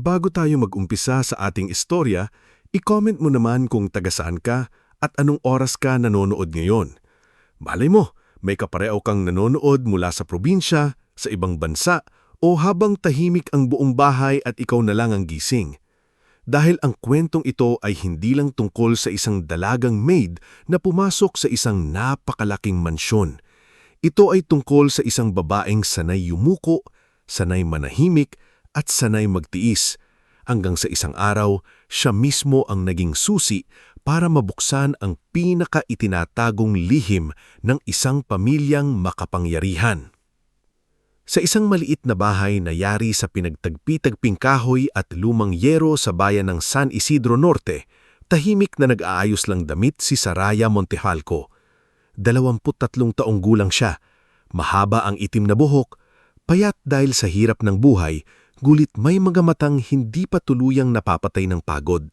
Bago tayo mag-umpisa sa ating istorya, i-comment mo naman kung taga-saan ka at anong oras ka nanonood ngayon. Malay mo, may kapareho kang nanonood mula sa probinsya, sa ibang bansa, o habang tahimik ang buong bahay at ikaw na lang ang gising. Dahil ang kwentong ito ay hindi lang tungkol sa isang dalagang maid na pumasok sa isang napakalaking mansyon. Ito ay tungkol sa isang babaeng sanay yumuko, sanay manahimik, at sanay magtiis, hanggang sa isang araw, siya mismo ang naging susi para mabuksan ang pinaka-itinatagong lihim ng isang pamilyang makapangyarihan. Sa isang maliit na bahay na yari sa pinagtagpi-tagping kahoy at lumang yero sa bayan ng San Isidro Norte, tahimik na nag-aayos lang damit si Saraya Montefalco. 23 taong gulang siya, mahaba ang itim na buhok, payat dahil sa hirap ng buhay, gulit may mga matang hindi pa tuluyang napapatay ng pagod.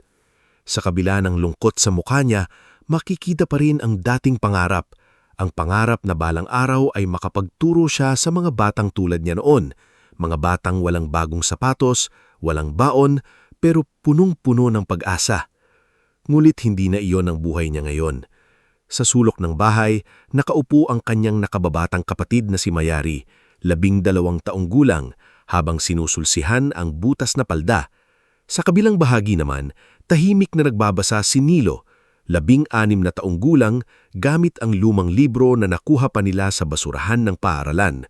Sa kabila ng lungkot sa mukha niya, makikita pa rin ang dating pangarap. Ang pangarap na balang araw ay makapagturo siya sa mga batang tulad niya noon. Mga batang walang bagong sapatos, walang baon, pero punong-puno ng pag-asa. Ngulit hindi na iyon ang buhay niya ngayon. Sa sulok ng bahay, nakaupo ang kanyang nakababatang kapatid na si Mayari, 12 taong gulang, habang sinusulsihan ang butas na palda. Sa kabilang bahagi naman, tahimik na nagbabasa si Nilo, 16 na taong gulang, gamit ang lumang libro na nakuha pa nila sa basurahan ng paaralan.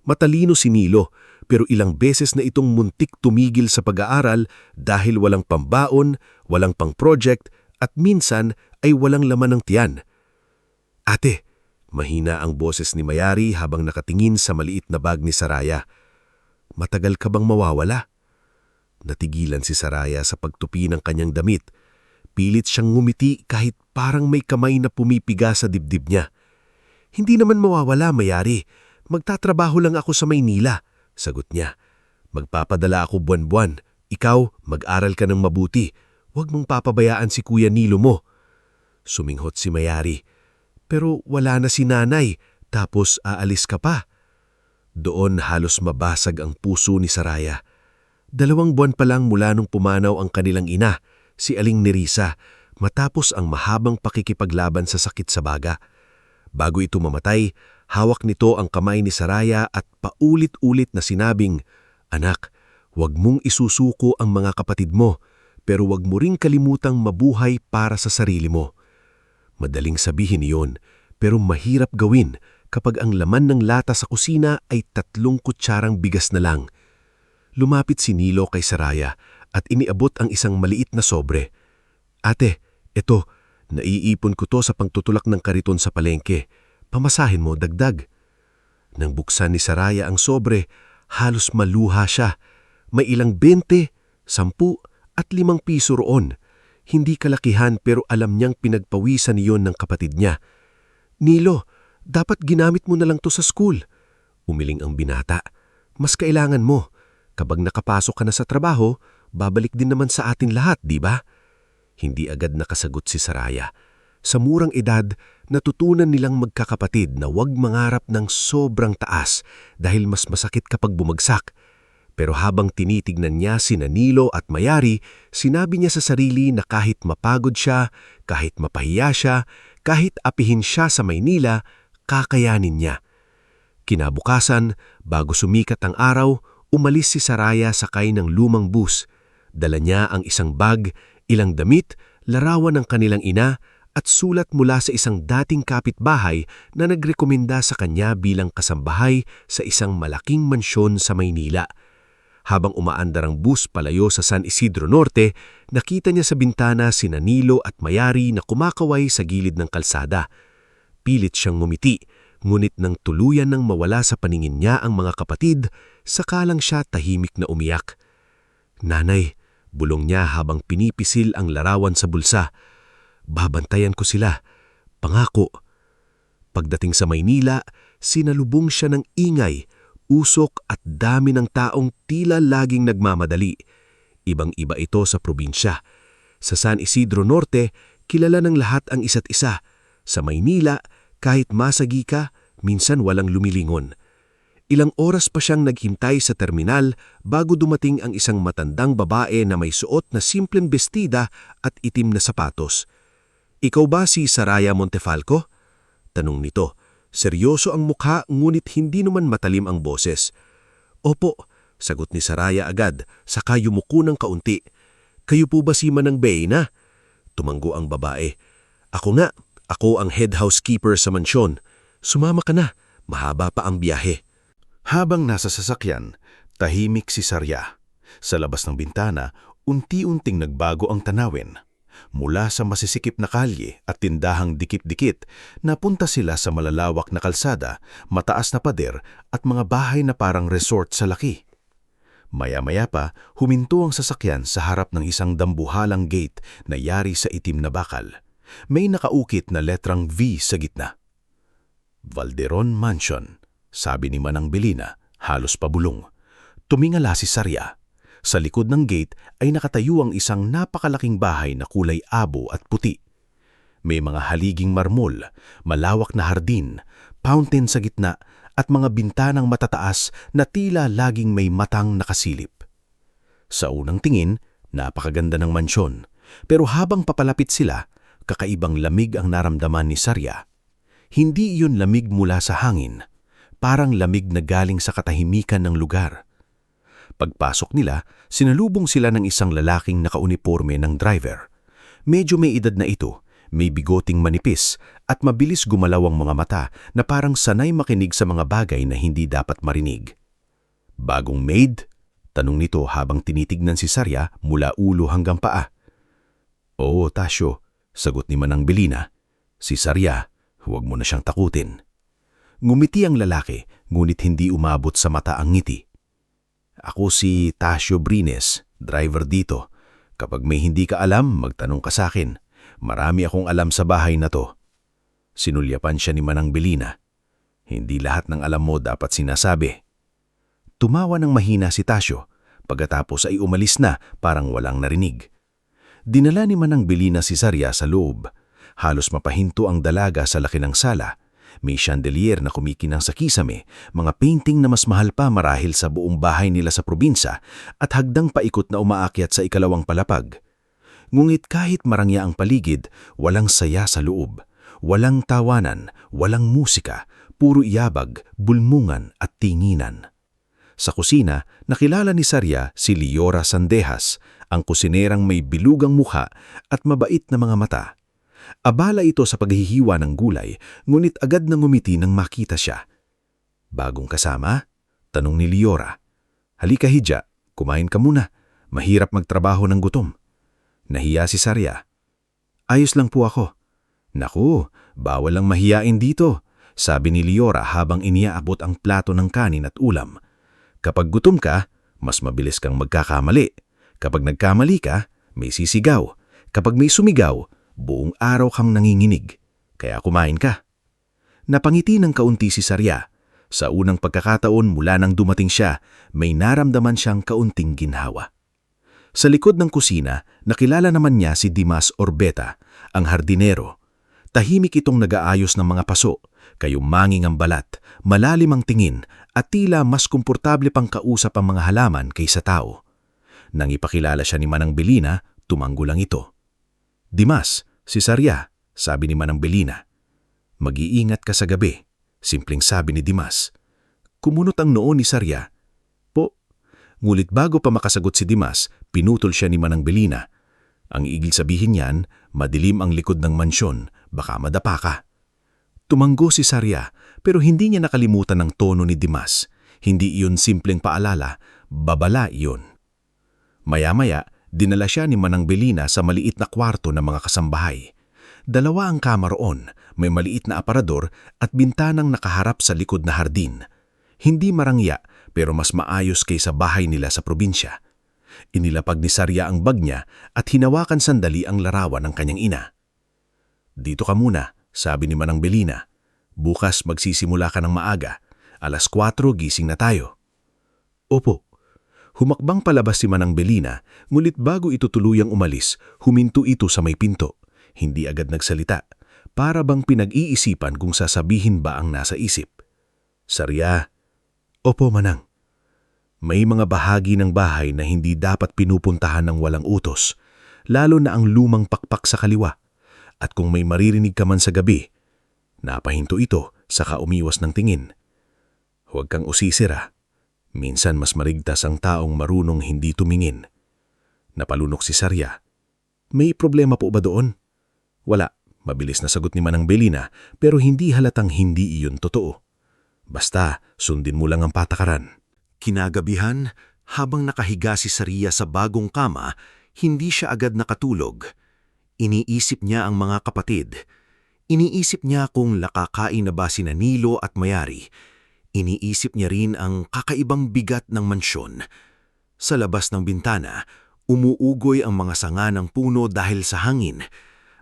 Matalino si Nilo, pero ilang beses na itong muntik tumigil sa pag-aaral dahil walang pambaon, walang pang-project, at minsan ay walang laman ng tiyan. "Ate," mahina ang boses ni Mayari habang nakatingin sa maliit na bag ni Saraya. "Matagal ka bang mawawala?" Natigilan si Saraya sa pagtupi ng kanyang damit. Pilit siyang ngumiti kahit parang may kamay na pumipiga sa dibdib niya. "Hindi naman mawawala, Mayari. Magtatrabaho lang ako sa Maynila," sagot niya. "Magpapadala ako buwan-buwan. Ikaw, mag-aral ka ng mabuti. Huwag mong papabayaan si Kuya Nilo mo." Suminghot si Mayari. "Pero wala na si nanay, tapos aalis ka pa." Doon halos mabasag ang puso ni Saraya. 2 buwan pa lang mula nung pumanaw ang kanilang ina, si Aling Nerissa, matapos ang mahabang pakikipaglaban sa sakit sa baga. Bago ito mamatay, hawak nito ang kamay ni Saraya at paulit-ulit na sinabing, "Anak, huwag mong isusuko ang mga kapatid mo, pero huwag mo ring kalimutang mabuhay para sa sarili mo." Madaling sabihin iyon, pero mahirap gawin kapag ang laman ng lata sa kusina ay 3 kutsarang bigas na lang. Lumapit si Nilo kay Saraya at iniabot ang isang maliit na sobre. "Ate, eto, naiipon ko to sa pangtutulak ng kariton sa palengke. Pamasahin mo, dagdag." Nang buksan ni Saraya ang sobre, halos maluha siya. May ilang 20, 10 at 5 piso roon. Hindi kalakihan pero alam niyang pinagpawisan iyon ng kapatid niya. "Nilo, dapat ginamit mo na lang to sa school." Umiling ang binata. "Mas kailangan mo. Kapag nakapasok ka na sa trabaho, babalik din naman sa atin lahat, di ba?" Hindi agad nakasagot si Saraya. Sa murang edad, natutunan nilang magkakapatid na huwag mangarap ng sobrang taas dahil mas masakit kapag bumagsak. Pero habang tinitignan niya sina Nilo at Mayari, sinabi niya sa sarili na kahit mapagod siya, kahit mapahiya siya, kahit apihin siya sa Maynila, kakayanin niya. Kinabukasan, bago sumikat ang araw, umalis si Saraya sakay ng lumang bus. Dala niya ang isang bag, ilang damit, larawan ng kanilang ina, at sulat mula sa isang dating kapitbahay na nagrekomenda sa kanya bilang kasambahay sa isang malaking mansyon sa Maynila. Habang umaandar ang bus palayo sa San Isidro Norte, nakita niya sa bintana sina Nilo at Mayari na kumakaway sa gilid ng kalsada. Pilit siyang ngumiti, ngunit nang tuluyan ng mawala sa paningin niya ang mga kapatid, saka lang siya tahimik na umiyak. "Nanay," bulong niya habang pinipisil ang larawan sa bulsa, "babantayan ko sila. Pangako." Pagdating sa Maynila, sinalubong siya ng ingay, usok at dami ng taong tila laging nagmamadali. Ibang-iba ito sa probinsya. Sa San Isidro Norte, kilala ng lahat ang isa't isa. Sa Maynila, kahit masagi ka, minsan walang lumilingon. Ilang oras pa siyang naghintay sa terminal bago dumating ang isang matandang babae na may suot na simpleng bestida at itim na sapatos. "Ikaw ba si Saraya Montefalco?" tanong nito. Seryoso ang mukha ngunit hindi naman matalim ang boses. "Opo," sagot ni Saraya agad, saka yumuko ng kaunti. "Kayo po ba si Manang Beyna?" Tumanggo ang babae. "Ako nga, ako ang head housekeeper sa mansyon. Sumama ka na, mahaba pa ang biyahe." Habang nasa sasakyan, tahimik si Sarya. Sa labas ng bintana, unti-unting nagbago ang tanawin. Mula sa masisikip na kalye at tindahang dikit-dikit, napunta sila sa malalawak na kalsada, mataas na pader at mga bahay na parang resort sa laki. Maya-maya pa, huminto ang sasakyan sa harap ng isang dambuhalang gate na yari sa itim na bakal. May nakaukit na letrang V sa gitna. Valderon Mansion, sabi ni Manang Belina, halos pabulong. Tumingala si Sarya. Sa likod ng gate ay nakatayo ang isang napakalaking bahay na kulay abo at puti. May mga haliging marmol, malawak na hardin, fountain sa gitna at mga bintanang matataas na tila laging may matang nakasilip. Sa unang tingin, napakaganda ng mansyon. Pero habang papalapit sila, kakaibang lamig ang naramdaman ni Sarya. Hindi iyon lamig mula sa hangin. Parang lamig na galing sa katahimikan ng lugar. Pagpasok nila, sinalubong sila ng isang lalaking nakauniporme ng driver. Medyo may edad na ito, may bigoting manipis at mabilis gumalaw ang mga mata na parang sanay makinig sa mga bagay na hindi dapat marinig. "Bagong maid?" tanong nito habang tinitignan si Sarya mula ulo hanggang paa. "Oo, Tasyo," sagot ni Manang Belina. "Si Sarya, huwag mo na siyang takutin." Ngumiti ang lalaki, ngunit hindi umabot sa mata ang ngiti. "Ako si Tasyo Brines, driver dito. Kapag may hindi ka alam, magtanong ka sa akin. Marami akong alam sa bahay na to." Sinulyapan siya ni Manang Belina. "Hindi lahat ng alam mo dapat sinasabi." Tumawa ng mahina si Tasyo, pagkatapos ay umalis na parang walang narinig. Dinala ni Manang Belina si Sarya sa loob. Halos mapahinto ang dalaga sa laki ng sala. May chandelier na kumikinang sa kisame, mga painting na mas mahal pa marahil sa buong bahay nila sa probinsya at hagdang paikot na umaakyat sa ikalawang palapag. Ngunit kahit marangya ang paligid, walang saya sa loob. Walang tawanan, walang musika, puro iyabag, bulmungan at tinginan. Sa kusina, nakilala ni Sarya si Liora Sandejas, ang kusinerang may bilugang mukha at mabait na mga mata. Abala ito sa paghihiwa ng gulay, ngunit agad nang ngumiti nang makita siya. "Bagong kasama?" tanong ni Liora. "Halika Hidya, kumain ka muna. Mahirap magtrabaho ng gutom." Nahiya si Sarya. "Ayos lang po ako." "Naku, bawal lang mahiyain dito," sabi ni Liora habang iniaabot ang plato ng kanin at ulam. "Kapag gutom ka, mas mabilis kang magkakamali. Kapag nagkamali ka, may sisigaw. Kapag may sumigaw, buong araw kang nanginginig. Kaya kumain ka." Napangiti ng kaunti si Sarya. Sa unang pagkakataon mula nang dumating siya, may naramdaman siyang kaunting ginhawa. Sa likod ng kusina, nakilala naman niya si Dimas Orbeta, ang hardinero. Tahimik itong nag-aayos ng mga paso, kayumanging ang balat, malalim ang tingin at tila mas komportable pang kausap ang mga halaman kaysa tao. Nang ipakilala siya ni Manang Belina, tumanggo lang ito. "Dimas, si Sarya," sabi ni Manang Belina. "Mag-iingat ka sa gabi," simpleng sabi ni Dimas. Kumunot ang noo ni Sarya. "Po." Ngulit bago pa makasagot si Dimas, pinutol siya ni Manang Belina. "Ang igil sabihin niyan, madilim ang likod ng mansyon, baka madapa ka." Tumanggo si Sarya, pero hindi niya nakalimutan ang tono ni Dimas. Hindi iyon simpleng paalala, babala iyon. Maya-maya, dinala siya ni Manang Belina sa maliit na kwarto ng mga kasambahay. Dalawa ang kama roon, may maliit na aparador at bintanang nakaharap sa likod na hardin. Hindi marangya pero mas maayos kaysa bahay nila sa probinsya. Inilapag ni Sarya ang bag niya at hinawakan sandali ang larawan ng kanyang ina. "Dito ka muna," sabi ni Manang Belina. "Bukas magsisimula ka ng maaga. 4:00 gising na tayo." "Opo." Humakbang palabas si Manang Belina, ngunit bago ito tuluyang umalis, huminto ito sa may pinto. Hindi agad nagsalita, para bang pinag-iisipan kung sasabihin ba ang nasa isip. "Sarya." Opo, Manang. May mga bahagi ng bahay na hindi dapat pinupuntahan ng walang utos, lalo na ang lumang pakpak sa kaliwa. At kung may maririnig ka man sa gabi, napahinto ito saka umiwas ng tingin. Huwag kang usisira. Minsan mas marigtas ang taong marunong hindi tumingin. Napalunok si Sarya. May problema po ba doon? Wala. Mabilis na sagot ni Manang Belina pero hindi halatang hindi iyon totoo. Basta sundin mo lang ang patakaran. Kinagabihan, habang nakahiga si Sarya sa bagong kama, hindi siya agad nakatulog. Iniisip niya ang mga kapatid. Iniisip niya kung nakakain na ba sina Nilo at Mayari. Iniisip niya rin ang kakaibang bigat ng mansyon. Sa labas ng bintana, umuugoy ang mga sanga ng puno dahil sa hangin.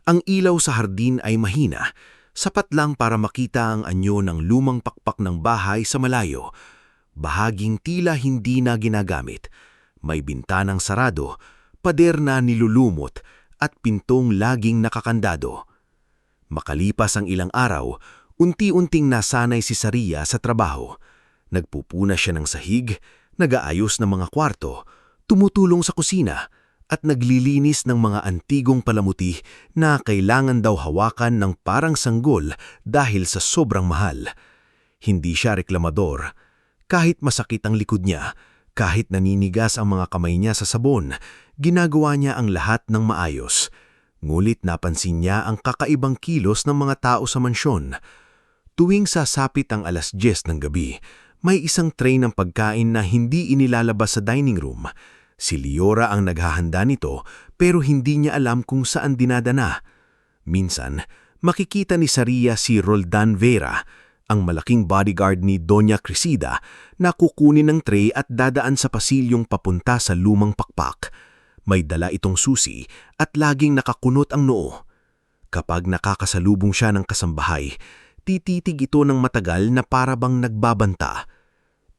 Ang ilaw sa hardin ay mahina, sapat lang para makita ang anyo ng lumang pakpak ng bahay sa malayo. Bahaging tila hindi na ginagamit. May bintanang sarado, pader na nilulumot, at pintong laging nakakandado. Makalipas ang ilang araw, unti-unting nasanay si Sarya sa trabaho. Nagpupuna siya ng sahig, nag-aayos ng mga kwarto, tumutulong sa kusina, at naglilinis ng mga antigong palamuti na kailangan daw hawakan ng parang sanggol dahil sa sobrang mahal. Hindi siya reklamador. Kahit masakit ang likod niya, kahit naninigas ang mga kamay niya sa sabon, ginagawa niya ang lahat ng maayos. Ngulit napansin niya ang kakaibang kilos ng mga tao sa mansyon. Tuwing sasapit ang 10:00 ng gabi, may isang tray ng pagkain na hindi inilalabas sa dining room. Si Liora ang naghahanda nito pero hindi niya alam kung saan dinadana. Minsan, makikita ni Sarya si Roldan Vera, ang malaking bodyguard ni Doña Crescida, na kukunin ng tray at dadaan sa pasilyong papunta sa lumang pakpak. May dala itong susi at laging nakakunot ang noo. Kapag nakakasalubong siya ng kasambahay, tititig ito ng matagal na parabang nagbabanta.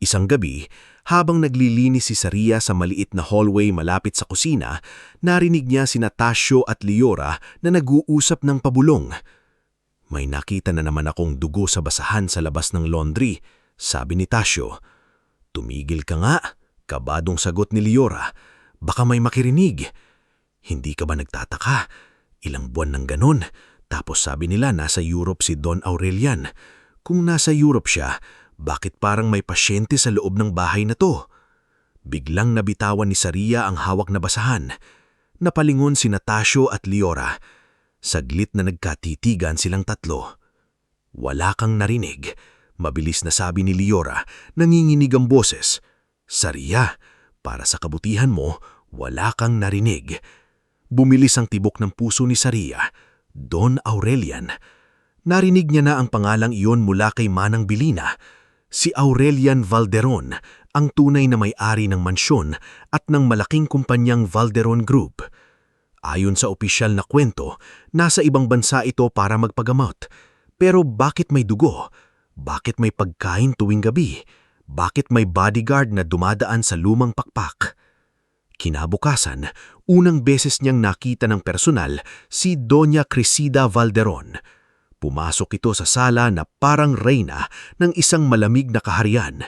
Isang gabi, habang naglilinis si Sarya sa maliit na hallway malapit sa kusina, narinig niya sina Tasio at Liora na nag-uusap ng pabulong. May nakita na naman akong dugo sa basahan sa labas ng laundry, sabi ni Tasio. Tumigil ka nga, kabadong sagot ni Liora. Baka may makirinig. Hindi ka ba nagtataka? Ilang buwan ng ganon. Tapos sabi nila nasa Europe si Don Aurelian. Kung nasa Europe siya, bakit parang may pasyente sa loob ng bahay na to? Biglang nabitawan ni Sarya ang hawak na basahan. Napalingon si Tasio at Liora. Saglit na nagkatitigan silang tatlo. Wala kang narinig, mabilis na sabi ni Liora, nanginginig ang boses. Sarya, para sa kabutihan mo, wala kang narinig. Bumilis ang tibok ng puso ni Sarya. Don Aurelian. Narinig niya na ang pangalang iyon mula kay Manang Belina. Si Aurelian Valderon, ang tunay na may-ari ng mansyon at ng malaking kumpanyang Valderon Group. Ayon sa opisyal na kwento, nasa ibang bansa ito para magpagamot. Pero bakit may dugo? Bakit may pagkain tuwing gabi? Bakit may bodyguard na dumadaan sa lumang pakpak? Kinabukasan, unang beses niyang nakita ng personal si Doña Crescida Valderon. Pumasok ito sa sala na parang reyna ng isang malamig na kaharian.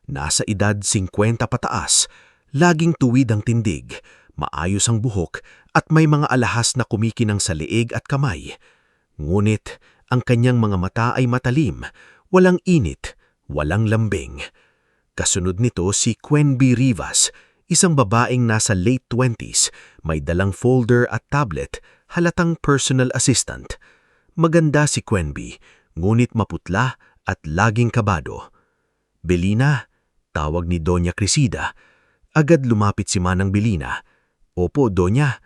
Nasa edad 50 pataas, laging tuwid ang tindig, maayos ang buhok at may mga alahas na kumikinang sa leeg at kamay. Ngunit ang kanyang mga mata ay matalim, walang init, walang lambing. Kasunod nito si Quenby Rivas, isang babaeng nasa late 20s, may dalang folder at tablet, halatang personal assistant. Maganda si Quenby, ngunit maputla at laging kabado. Belina, tawag ni Doña Crescida. Agad lumapit si Manang Belina. Opo, Doña.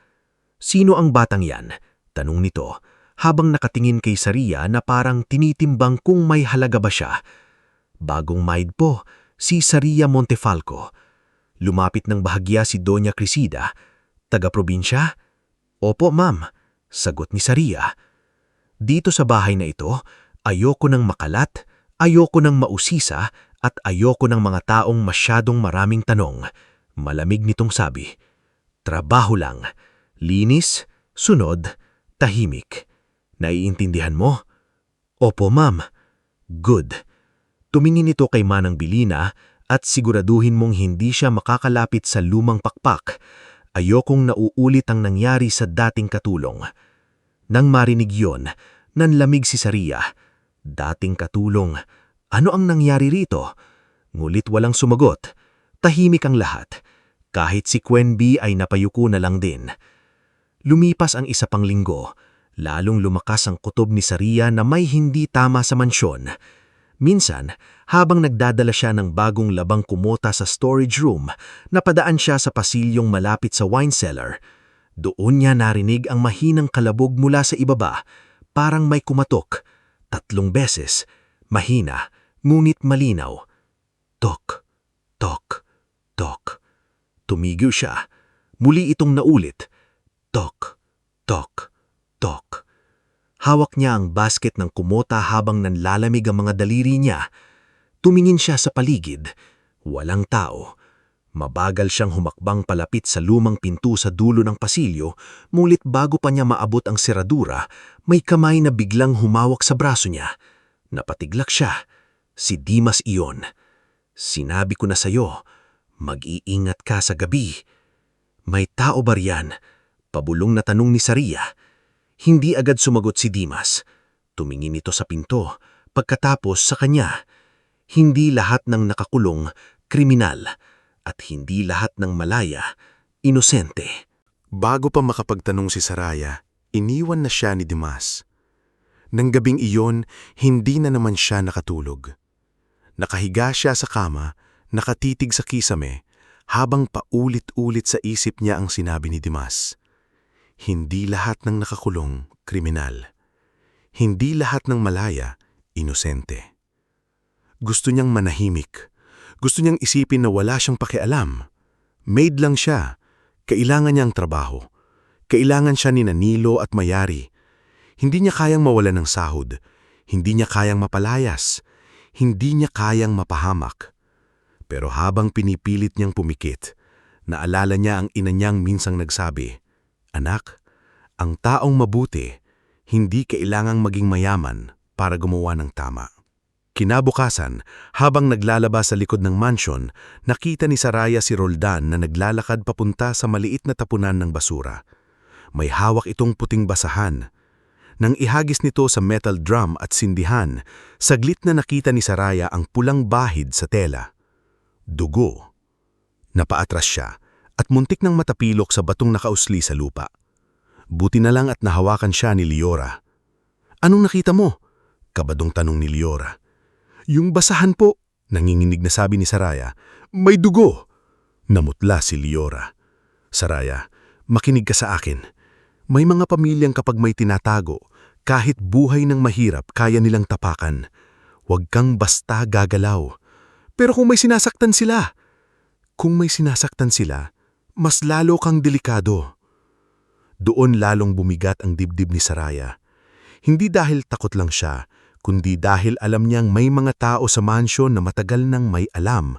Sino ang batang yan? Tanong nito, habang nakatingin kay Sarya na parang tinitimbang kung may halaga ba siya. Bagong maid po, si Sarya Montefalco. Lumapit ng bahagya si Doña Crescida. Taga-probinsya? Opo, ma'am, sagot ni Sarya. Dito sa bahay na ito, ayoko ng makalat, ayoko ng mausisa, at ayoko ng mga taong masyadong maraming tanong. Malamig nitong sabi. Trabaho lang. Linis, sunod, tahimik. Naiintindihan mo? Opo, ma'am. Good. Tumingin ito kay Manang Bilina at siguraduhin mong hindi siya makakalapit sa lumang pakpak. Ayokong nauulit ang nangyari sa dating katulong. Nang marinig yon, nanlamig si Saria. Dating katulong, ano ang nangyari rito? Ngulit walang sumagot. Tahimik ang lahat. Kahit si Quenby ay napayuko na lang din. Lumipas ang isa pang linggo. Lalong lumakas ang kutob ni Saria na may hindi tama sa mansyon. Minsan, habang nagdadala siya ng bagong labang kumota sa storage room, napadaan siya sa pasilyong malapit sa wine cellar. Doon niya narinig ang mahinang kalabog mula sa ibaba, parang may kumatok. 3 beses, mahina, ngunit malinaw. Tok, tok, tok. Tumigil siya. Muli itong naulit. Tok, tok, tok. Hawak niya ang basket ng kumota habang nanlalamig ang mga daliri niya. Tumingin siya sa paligid. Walang tao. Mabagal siyang humakbang palapit sa lumang pinto sa dulo ng pasilyo, ngunit bago pa niya maabot ang seradura, may kamay na biglang humawak sa braso niya. Napatiglak siya. Si Dimas iyon. Sinabi ko na sa'yo, mag-iingat ka sa gabi. May tao ba riyan? Pabulong na tanong ni Saria. Hindi agad sumagot si Dimas. Tumingin ito sa pinto, pagkatapos sa kanya. Hindi lahat ng nakakulong, kriminal, at hindi lahat ng malaya, inosente. Bago pa makapagtanong si Saraya, iniwan na siya ni Dimas. Nang gabing iyon, hindi na naman siya nakatulog. Nakahiga siya sa kama, nakatitig sa kisame, habang paulit-ulit sa isip niya ang sinabi ni Dimas. Hindi lahat ng nakakulong, kriminal. Hindi lahat ng malaya, inosente. Gusto niyang manahimik. Gusto niyang isipin na wala siyang pakialam. Maid lang siya. Kailangan niya ang trabaho. Kailangan siya ni Nanilo at Mayari. Hindi niya kayang mawalan ng sahod. Hindi niya kayang mapalayas. Hindi niya kayang mapahamak. Pero habang pinipilit niyang pumikit, naalala niya ang ina niyang minsang nagsabi, "Anak, ang taong mabuti, hindi kailangang maging mayaman para gumawa ng tama." Kinabukasan, habang naglalabas sa likod ng mansyon, nakita ni Saraya si Roldan na naglalakad papunta sa maliit na tapunan ng basura. May hawak itong puting basahan. Nang ihagis nito sa metal drum at sindihan, saglit na nakita ni Saraya ang pulang bahid sa tela. Dugo. Napaatras siya at muntik nang matapilok sa batong nakausli sa lupa. Buti na lang at nahawakan siya ni Liora. "Anong nakita mo?" kabadong tanong ni Liora. "Yung basahan po," nanginginig na sabi ni Saraya. "May dugo." Namutla si Liora. "Saraya, makinig ka sa akin. May mga pamilyang kapag may tinatago, kahit buhay ng mahirap kaya nilang tapakan. Huwag kang basta gagalaw. Pero kung may sinasaktan sila, mas lalo kang delikado." Doon lalong bumigat ang dibdib ni Saraya. Hindi dahil takot lang siya, kundi dahil alam niyang may mga tao sa mansyon na matagal nang may alam,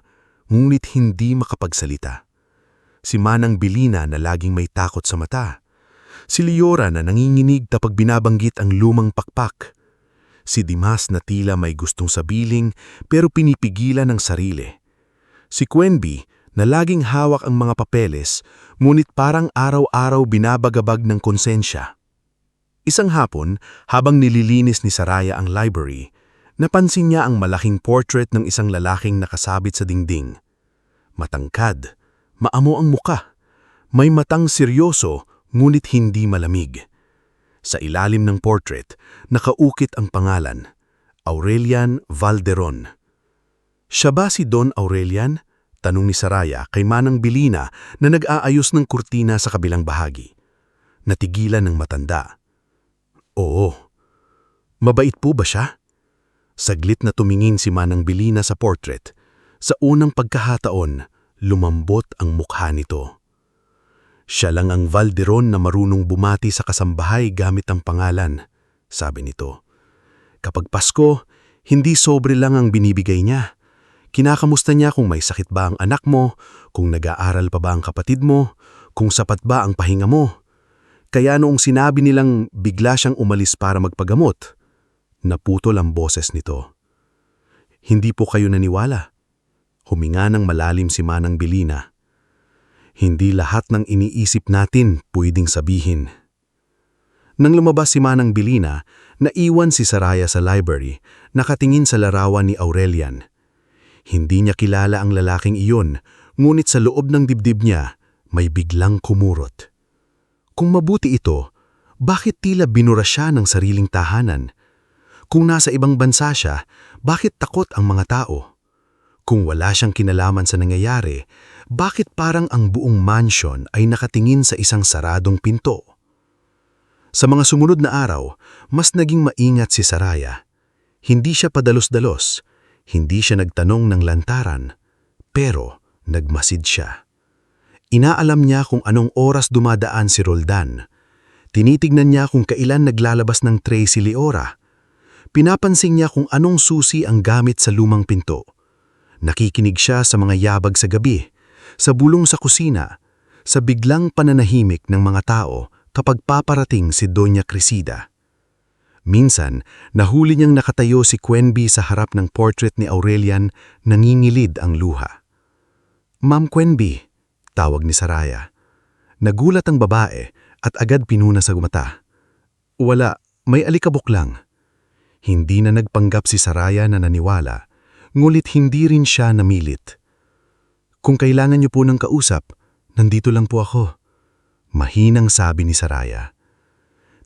ngunit hindi makapagsalita. Si Manang Bilina na laging may takot sa mata. Si Liora na nanginginig kapag binabanggit ang lumang pakpak. Si Dimas na tila may gustong sabiling pero pinipigilan ng sarili. Si Quenby na laging hawak ang mga papeles ngunit parang araw-araw binabagabag ng konsensya. Isang hapon, habang nililinis ni Saraya ang library, napansin niya ang malaking portrait ng isang lalaking nakasabit sa dingding. Matangkad, maamo ang muka, may matang seryoso ngunit hindi malamig. Sa ilalim ng portrait, nakaukit ang pangalan, Aurelian Valderon. "Siya ba si Don Aurelian?" tanong ni Saraya kay Manang Bilina na nag-aayos ng kurtina sa kabilang bahagi. Natigilan ng matanda. "Oo." "Mabait po ba siya?" Saglit na tumingin si Manang Bilina sa portrait. Sa unang pagkahataon, lumambot ang mukha nito. "Siya lang ang Valderon na marunong bumati sa kasambahay gamit ang pangalan," sabi nito. "Kapag Pasko, hindi sobre lang ang binibigay niya. Kinakamusta niya kung may sakit ba ang anak mo, kung nag-aaral pa ba ang kapatid mo, kung sapat ba ang pahinga mo. Kaya noong sinabi nilang bigla siyang umalis para magpagamot, naputol ang boses nito. Hindi po kayo naniwala. Huminga ng malalim si Manang Belina. Hindi lahat ng iniisip natin pwedeng sabihin. Nang lumabas si Manang Belina, naiwan si Saraya sa library, nakatingin sa larawan ni Aurelian. Hindi niya kilala ang lalaking iyon, ngunit sa loob ng dibdib niya, may biglang kumurot. Kung mabuti ito, bakit tila binura siya ng sariling tahanan? Kung nasa ibang bansa siya, bakit takot ang mga tao? Kung wala siyang kinalaman sa nangyayari, bakit parang ang buong mansion ay nakatingin sa isang saradong pinto? Sa mga sumunod na araw, mas naging maingat si Saraya. Hindi siya padalos-dalos, hindi siya nagtanong ng lantaran, pero nagmasid siya. Inaalam niya kung anong oras dumadaan si Roldan. Tinitignan niya kung kailan naglalabas ng tray si Leora. Pinapansin niya kung anong susi ang gamit sa lumang pinto. Nakikinig siya sa mga yabag sa gabi, sa bulong sa kusina, sa biglang pananahimik ng mga tao kapag paparating si Doña Crisida. Minsan, nahuli niyang nakatayo si Quenby sa harap ng portrait ni Aurelian, nangingilid ang luha. "Ma'am Quenby," tawag ni Saraya. Nagulat ang babae at agad pinuna sa mata. "Wala, may alikabok lang." Hindi na nagpanggap si Saraya na naniwala, ngulit hindi rin siya namilit. "Kung kailangan niyo po ng kausap, nandito lang po ako," mahinang sabi ni Saraya.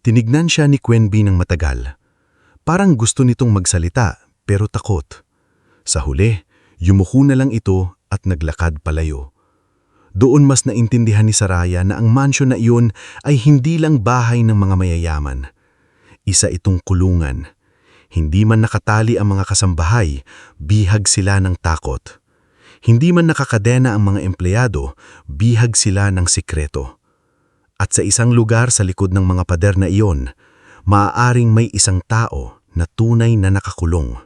Tinignan siya ni Quenby ng matagal. Parang gusto nitong magsalita, pero takot. Sa huli, yumuko na lang ito at naglakad palayo. Doon mas naintindihan ni Saraya na ang mansyon na iyon ay hindi lang bahay ng mga mayayaman. Isa itong kulungan. Hindi man nakatali ang mga kasambahay, bihag sila ng takot. Hindi man nakakadena ang mga empleyado, bihag sila ng sikreto. At sa isang lugar sa likod ng mga pader na iyon, maaaring may isang tao na tunay na nakakulong.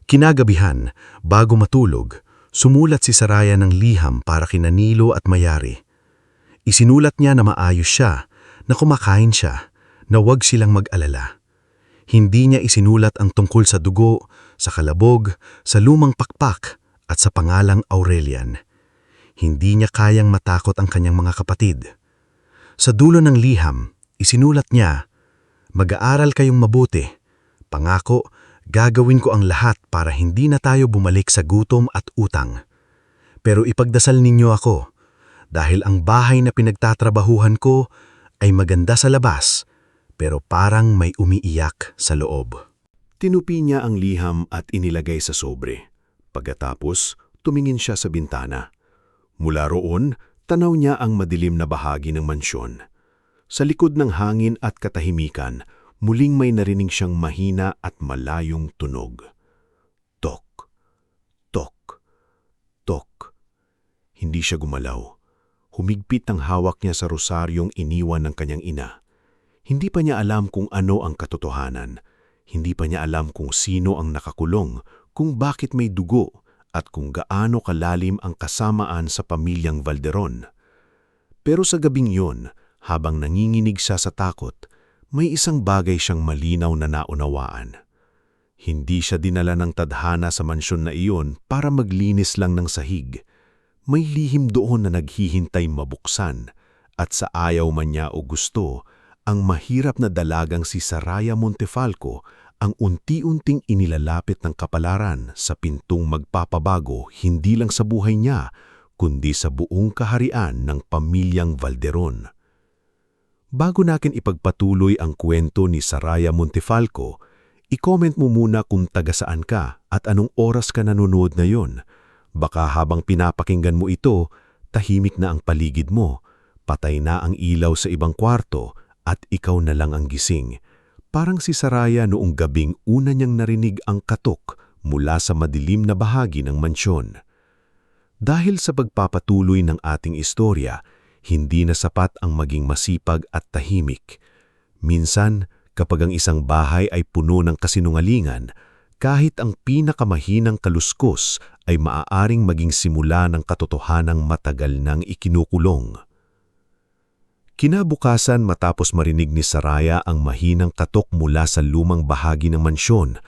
Kinagabihan, bago matulog, sumulat si Saraya ng liham para kina Nilo at Mayari. Isinulat niya na maayos siya, na kumakain siya, na huwag silang mag-alala. Hindi niya isinulat ang tungkol sa dugo, sa kalabog, sa lumang pakpak at sa pangalang Aurelian. Hindi niya kayang matakot ang kanyang mga kapatid. Sa dulo ng liham, isinulat niya, "Mag-aaral kayong mabuti. Pangako, gagawin ko ang lahat para hindi na tayo bumalik sa gutom at utang. Pero ipagdasal ninyo ako, dahil ang bahay na pinagtatrabahuhan ko ay maganda sa labas, pero parang may umiiyak sa loob." Tinupi niya ang liham at inilagay sa sobre. Pagkatapos, tumingin siya sa bintana. Mula roon, tanaw niya ang madilim na bahagi ng mansyon. Sa likod ng hangin at katahimikan, muling may narinig siyang mahina at malayong tunog. Tok, tok, tok. Hindi siya gumalaw. Humigpit ang hawak niya sa rosaryong iniwan ng kanyang ina. Hindi pa niya alam kung ano ang katotohanan. Hindi pa niya alam kung sino ang nakakulong, kung bakit may dugo, at kung gaano kalalim ang kasamaan sa pamilyang Valderon. Pero sa gabing yun, habang nanginginig siya sa takot, may isang bagay siyang malinaw na naunawaan. Hindi siya dinala ng tadhana sa mansyon na iyon para maglinis lang ng sahig. May lihim doon na naghihintay mabuksan, at sa ayaw man niya o gusto, ang mahirap na dalagang si Saraya Montefalco ang unti-unting inilalapit ng kapalaran sa pintong magpapabago hindi lang sa buhay niya, kundi sa buong kaharian ng pamilyang Valderon. Bago natin ipagpatuloy ang kwento ni Saraya Montefalco, i-comment mo muna kung taga-saan ka at anong oras ka nanonood ngayon. Baka habang pinapakinggan mo ito, tahimik na ang paligid mo, patay na ang ilaw sa ibang kwarto, at ikaw na lang ang gising. Parang si Saraya noong gabing una niyang narinig ang katok mula sa madilim na bahagi ng mansyon. Dahil sa pagpapatuloy ng ating istorya, hindi na sapat ang maging masipag at tahimik. Minsan, kapag ang isang bahay ay puno ng kasinungalingan, kahit ang pinakamahinang kaluskos ay maaaring maging simula ng katotohanang matagal nang ikinukulong. Kinabukasan matapos marinig ni Saraya ang mahinang katok mula sa lumang bahagi ng mansyon,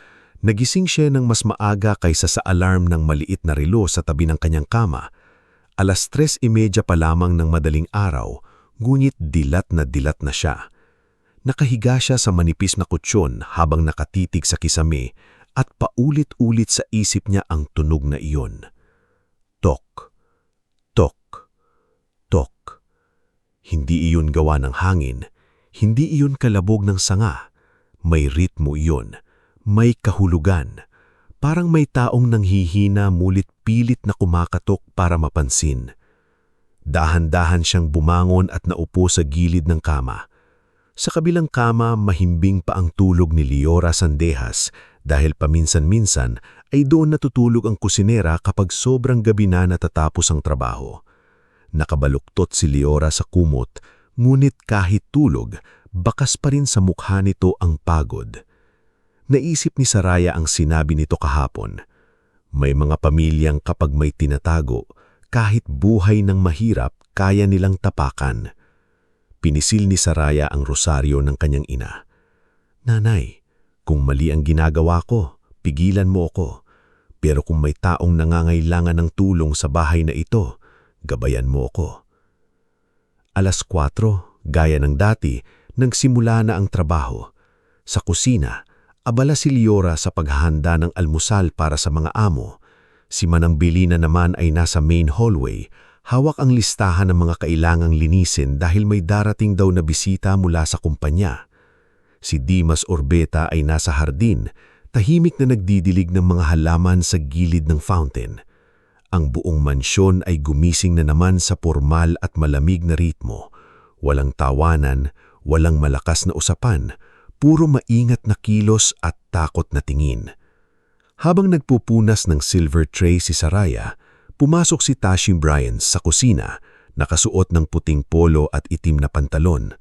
Nagising siya ng mas maaga kaysa sa alarm ng maliit na relo sa tabi ng kanyang kama. 3:30 pa lamang ng madaling araw, ngunit dilat na siya. Nakahiga siya sa manipis na kutsyon habang nakatitig sa kisame at paulit-ulit sa isip niya ang tunog na iyon. Tok, tok, tok. Hindi iyon gawa ng hangin, hindi iyon kalabog ng sanga. May ritmo iyon, may kahulugan. Parang may taong nanghihina mulit pilit na kumakatok para mapansin. Dahan-dahan siyang bumangon at naupo sa gilid ng kama. Sa kabilang kama, mahimbing pa ang tulog ni Leora Sandejas dahil paminsan-minsan ay doon natutulog ang kusinera kapag sobrang gabi na natatapos ang trabaho. Nakabaluktot si Leora sa kumot, ngunit kahit tulog, bakas pa rin sa mukha nito ang pagod. Naisip ni Saraya ang sinabi nito kahapon. May mga pamilyang kapag may tinatago, kahit buhay ng mahirap, kaya nilang tapakan. Pinisil ni Saraya ang rosaryo ng kanyang ina. Nanay, kung mali ang ginagawa ko, pigilan mo ako. Pero kung may taong nangangailangan ng tulong sa bahay na ito, gabayan mo ako. 4:00, gaya ng dati, nagsimula na ang trabaho. Sa kusina, abala si Leora sa paghahanda ng almusal para sa mga amo. Si Manang Belina naman ay nasa main hallway, hawak ang listahan ng mga kailangang linisin dahil may darating daw na bisita mula sa kumpanya. Si Dimas Orbeta ay nasa hardin, tahimik na nagdidilig ng mga halaman sa gilid ng fountain. Ang buong mansyon ay gumising na naman sa formal at malamig na ritmo. Walang tawanan, walang malakas na usapan, puro maingat na kilos at takot na tingin. Habang nagpupunas ng silver tray si Saraya, pumasok si Tashim Bryans sa kusina, nakasuot ng puting polo at itim na pantalon.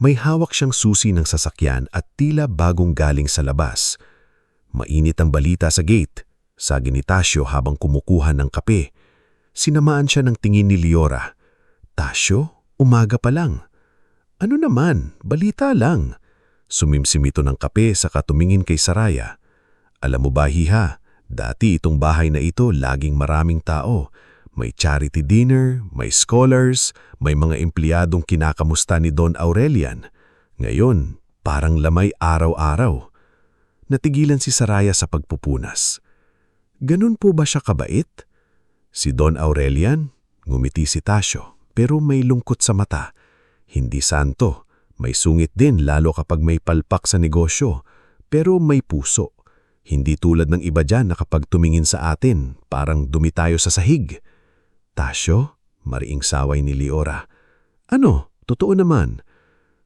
May hawak siyang susi ng sasakyan at tila bagong galing sa labas. Mainit ang balita sa gate, sabi ni Tasyo habang kumukuha ng kape. Sinamaan siya ng tingin ni Leora. Tasyo, umaga pa lang. Ano naman, balita lang. Sumimsim ito ng kape saka tumingin kay Saraya. Alam mo ba, Hiha, dati itong bahay na ito laging maraming tao. May charity dinner, may scholars, may mga empleyadong kinakamusta ni Don Aurelian. Ngayon, parang lamay araw-araw. Natigilan si Saraya sa pagpupunas. Ganun po ba siya kabait? Si Don Aurelian? Ngumiti si Tasyo, pero may lungkot sa mata. Hindi santo, may sungit din lalo kapag may palpak sa negosyo, pero may puso. Hindi tulad ng iba dyan na kapag tumingin sa atin, parang dumi tayo sa sahig. Tasyo, mariing saway ni Leora. Ano, totoo naman.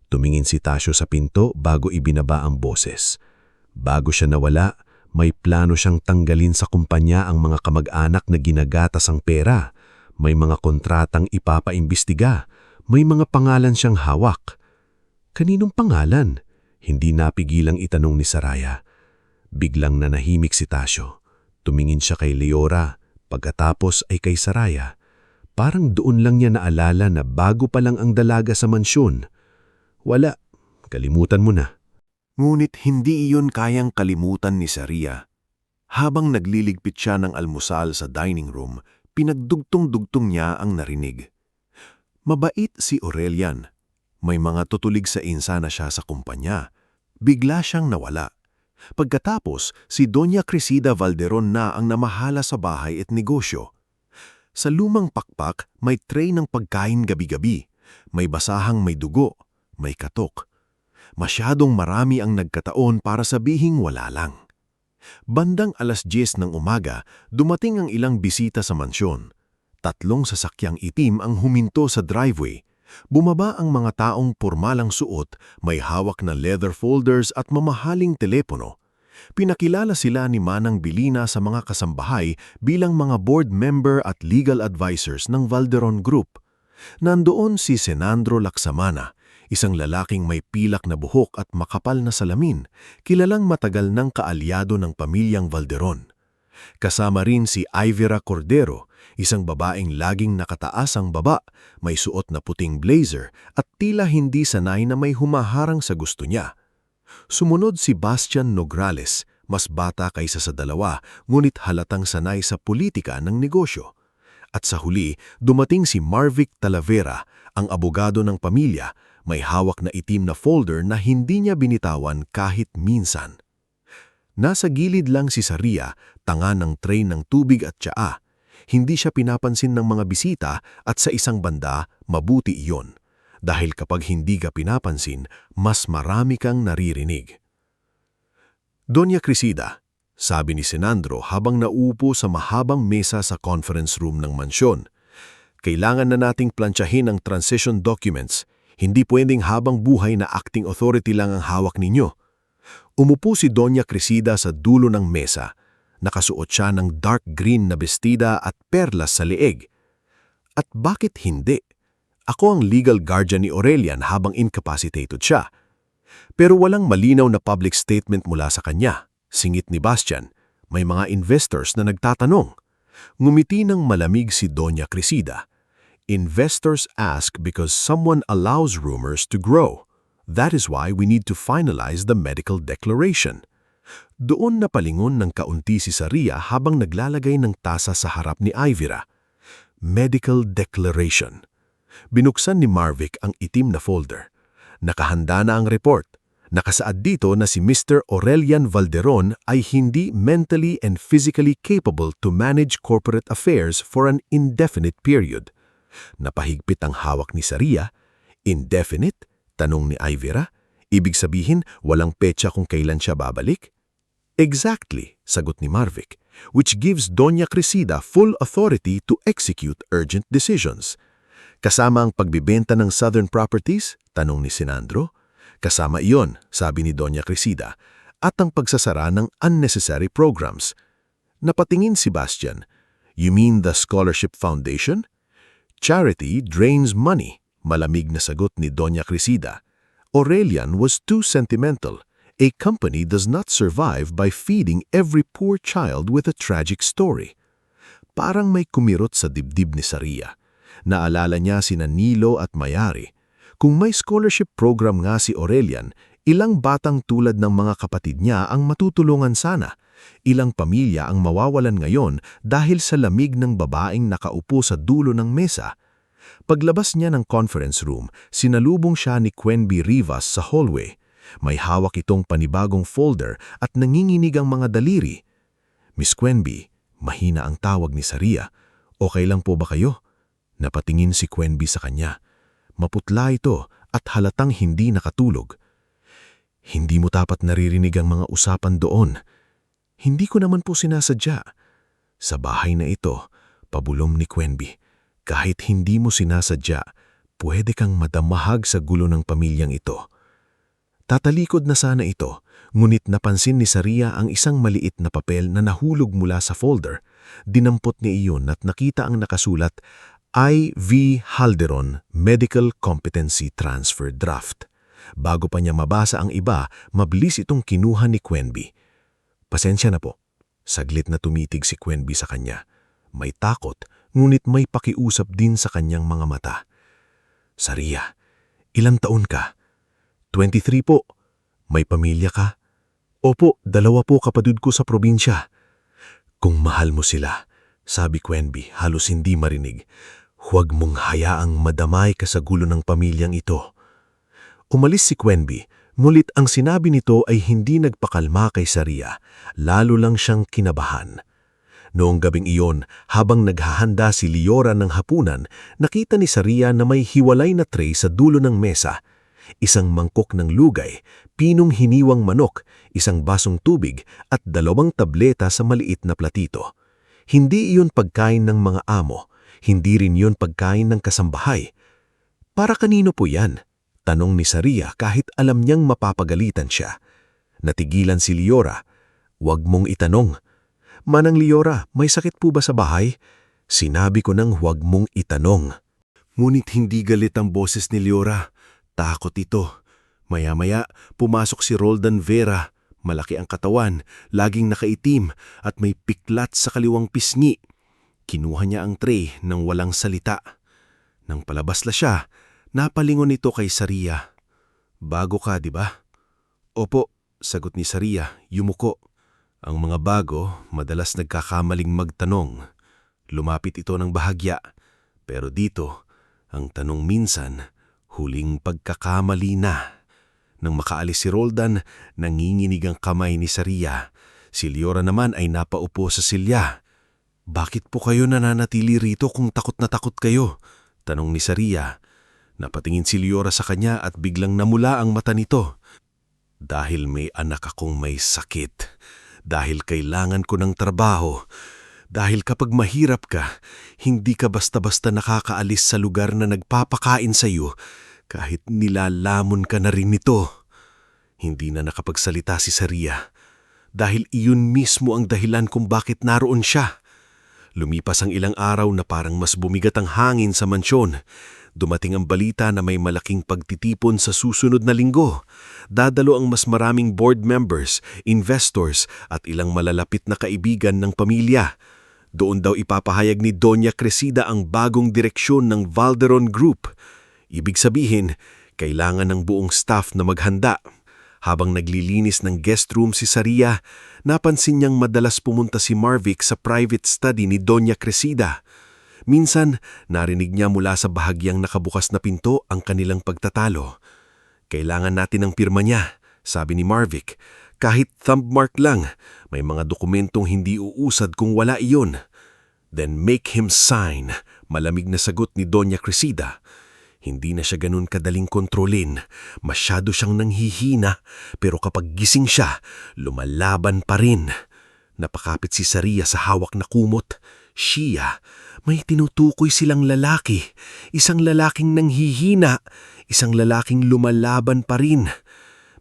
Tumingin si Tasyo sa pinto bago ibinaba ang boses. Bago siya nawala, may plano siyang tanggalin sa kumpanya ang mga kamag-anak na ginagatas ang pera. May mga kontratang ipapaimbestiga. May mga pangalan siyang hawak. Kaninong pangalan? Hindi napigilang itanong ni Saraya. Biglang nanahimik si Tasyo. Tumingin siya kay Leora, pagkatapos ay kay Saraya. Parang doon lang niya naalala na bago pa lang ang dalaga sa mansyon. Wala, kalimutan mo na. Ngunit hindi iyon kayang kalimutan ni Saraya. Habang nagliligpit siya ng almusal sa dining room, pinagdugtong-dugtong niya ang narinig. Mabait si Aurelian. May mga tutulig sa insa na siya sa kumpanya. Bigla siyang nawala. Pagkatapos, si Doña Crisida Valderon na ang namahala sa bahay at negosyo. Sa lumang pakpak, may tray ng pagkain gabi-gabi. May basahang may dugo, may katok. Masyadong marami ang nagkataon para sabihing wala lang. Bandang 10:00 ng umaga, dumating ang ilang bisita sa mansyon. 3 sasakyang itim ang huminto sa driveway. Bumaba ang mga taong pormalang suot, may hawak na leather folders at mamahaling telepono. Pinakilala sila ni Manang Belina sa mga kasambahay bilang mga board member at legal advisors ng Valderon Group. Nandoon si Senandro Laksamana, isang lalaking may pilak na buhok at makapal na salamin, kilalang matagal ng kaalyado ng pamilyang Valderon. Kasama rin si Ivera Cordero, isang babaeng laging nakataas ang baba, may suot na puting blazer at tila hindi sanay na may humaharang sa gusto niya. Sumunod si Bastian Nograles, Mas bata kaysa sa dalawa, ngunit halatang sanay sa politika ng negosyo. At sa huli, dumating si Marvic Talavera, ang abogado ng pamilya, may hawak na itim na folder na hindi niya binitawan kahit minsan. Nasa gilid lang si Saria, tanga ng tray ng tubig at tsaa. Hindi siya pinapansin ng mga bisita at sa isang banda, mabuti iyon. Dahil kapag hindi ka pinapansin, mas marami kang naririnig. Doña Crisida, sabi ni Senandro habang nauupo sa mahabang mesa sa conference room ng mansyon. Kailangan na nating plantsahin ang transition documents. Hindi pwedeng habang buhay na acting authority lang ang hawak ninyo. Umupo si Doña Crisida sa dulo ng mesa. Nakasuot siya ng dark green na bestida at perlas sa leeg. At bakit hindi? Ako ang legal guardian ni Aurelian habang incapacitated siya. Pero walang malinaw na public statement mula sa kanya. Singit ni Bastian, may mga investors na nagtatanong. Ngumiti ng malamig si Doña Crisida. Investors ask because someone allows rumors to grow. That is why we need to finalize the medical declaration. Doon napalingon ng kaunti si Saria habang naglalagay ng tasa sa harap ni Ivira. Medical declaration. Binuksan ni Marvic ang itim na folder. Nakahanda na ang report. Nakasaad dito na si Mr. Aurelian Valderon ay hindi mentally and physically capable to manage corporate affairs for an indefinite period. Napahigpit ang hawak ni Saria. Indefinite? Tanong ni Ivira. Ibig sabihin, walang petsa kung kailan siya babalik? Exactly, sagot ni Marvic, which gives Doña Crisida full authority to execute urgent decisions. Kasama ang pagbibenta ng Southern Properties? Tanong ni Senandro. Kasama iyon, sabi ni Doña Crisida, at ang pagsasara ng unnecessary programs. Napatingin si Bastian. You mean the Scholarship Foundation? Charity drains money, malamig na sagot ni Doña Crisida. Aurelian was too sentimental. A company does not survive by feeding every poor child with a tragic story. Parang may kumirot sa dibdib ni Saria. Naalala niya sina Nilo at Mayari. Kung may scholarship program nga si Aurelian, ilang batang tulad ng mga kapatid niya ang matutulungan sana. Ilang pamilya ang mawawalan ngayon dahil sa lamig ng babaeng nakaupo sa dulo ng mesa. Paglabas niya ng conference room, sinalubong siya ni Quenby Rivas sa hallway. May hawak itong panibagong folder at nanginginig ang mga daliri. Miss Quenby, mahina ang tawag ni Saria. Okay lang po ba kayo? Napatingin si Quenby sa kanya. Maputla ito at halatang hindi nakatulog. Hindi mo dapat naririnig ang mga usapan doon. Hindi ko naman po sinasadya. Sa bahay na ito, pabulong ni Quenby. Kahit hindi mo sinasadya, pwede kang madamahag sa gulo ng pamilyang ito. Tatalikod na sana ito, ngunit napansin ni Saria ang isang maliit na papel na nahulog mula sa folder. Dinampot niya iyon at nakita ang nakasulat, I.V. Halderon Medical Competency Transfer Draft. Bago pa niya mabasa ang iba, mabilis itong kinuha ni Quenby. Pasensya na po. Saglit na tumitig si Quenby sa kanya. May takot, ngunit may pakiusap din sa kanyang mga mata. Saria, ilang taon ka? 23 po. May pamilya ka? Opo, 2 po kapatid ko sa probinsya. Kung mahal mo sila, sabi Quenby, halos hindi marinig, huwag mong hayaang madamay ka sa gulo ng pamilyang ito. Umalis si Quenby, ngunit ang sinabi nito ay hindi nagpakalma kay Saria, lalo lang siyang kinabahan. Noong gabing iyon, habang naghahanda si Liora ng hapunan, nakita ni Saria na may hiwalay na tray sa dulo ng mesa. Isang mangkok ng lugay, pinong hiniwang manok, isang basong tubig at 2 tableta sa maliit na platito. Hindi iyon pagkain ng mga amo, hindi rin iyon pagkain ng kasambahay. Para kanino po yan? Tanong ni Saria kahit alam niyang mapapagalitan siya. Natigilan si Liora. Huwag mong itanong. Manang Liora, may sakit po ba sa bahay? Sinabi ko nang huwag mong itanong. Ngunit hindi galit ang boses ni Liora. Takot ito. Maya-maya, pumasok si Roldan Vera. Malaki ang katawan, laging nakaitim at may piklat sa kaliwang pisngi. Kinuha niya ang tray nang walang salita. Nang palabas na siya, napalingon ito kay Saria. Bago ka, di ba? Opo, sagot ni Saria, yumuko. Ang mga bago madalas nagkakamaling magtanong. Lumapit ito ng bahagya. Pero dito, ang tanong minsan, huling pagkakamali na. Nang makaalis si Roldan, nanginginig ang kamay ni Saria. Si Liora naman ay napaupo sa silya. "Bakit po kayo nananatili rito kung takot na takot kayo?" tanong ni Saria. Napatingin si Liora sa kanya at biglang namula ang mata nito. "Dahil may anak akong may sakit. Dahil kailangan ko ng trabaho. Dahil kapag mahirap ka, hindi ka basta-basta nakakaalis sa lugar na nagpapakain sa iyo kahit nilalamon ka na rin nito." Hindi na nakapagsalita si Saria dahil iyon mismo ang dahilan kung bakit naroon siya. Lumipas ang ilang araw na parang mas bumigat ang hangin sa mansyon. Dumating ang balita na may malaking pagtitipon sa susunod na linggo. Dadalo ang mas maraming board members, investors at ilang malalapit na kaibigan ng pamilya. Doon daw ipapahayag ni Doña Crescida ang bagong direksyon ng Valderon Group. Ibig sabihin, kailangan ng buong staff na maghanda. Habang naglilinis ng guest room si Saria, napansin niyang madalas pumunta si Marvick sa private study ni Doña Crescida. Minsan, narinig niya mula sa bahagyang nakabukas na pinto ang kanilang pagtatalo. "Kailangan natin ng pirma niya," sabi ni Marvick. "Kahit thumb mark lang, may mga dokumentong hindi uusad kung wala iyon." "Then make him sign," malamig na sagot ni Doña Crescida. Hindi na siya ganun kadaling kontrolin. Masyado siyang nanghihina, pero kapag gising siya, lumalaban pa rin. Napakapit si Saria sa hawak na kumot. Siya, may tinutukoy silang lalaki. Isang lalaking nanghihina, isang lalaking lumalaban pa rin.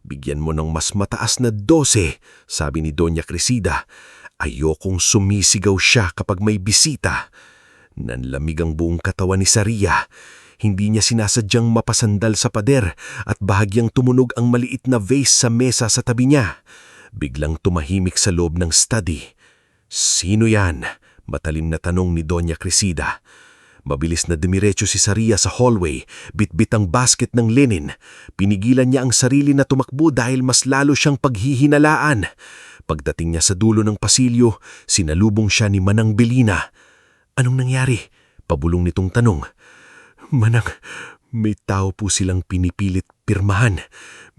"Bigyan mo ng mas mataas na 12, sabi ni Doña Crescida. Ayokong sumisigaw siya kapag may bisita. Nanlamig ang buong katawan ni Saria. Hindi niya sinasadyang mapasandal sa pader at bahagyang tumunog ang maliit na vase sa mesa sa tabi niya. Biglang tumahimik sa loob ng study. "Sino yan?" matalim na tanong ni Doña Crescida. Mabilis na dumiretso si Saria sa hallway, bitbit ang basket ng linen. Pinigilan niya ang sarili na tumakbo dahil mas lalo siyang paghihinalaan. Pagdating niya sa dulo ng pasilyo, sinalubong siya ni Manang Belina. "Anong nangyari?" pabulong nitong tanong. "Manang, may tao po silang pinipilit pirmahan.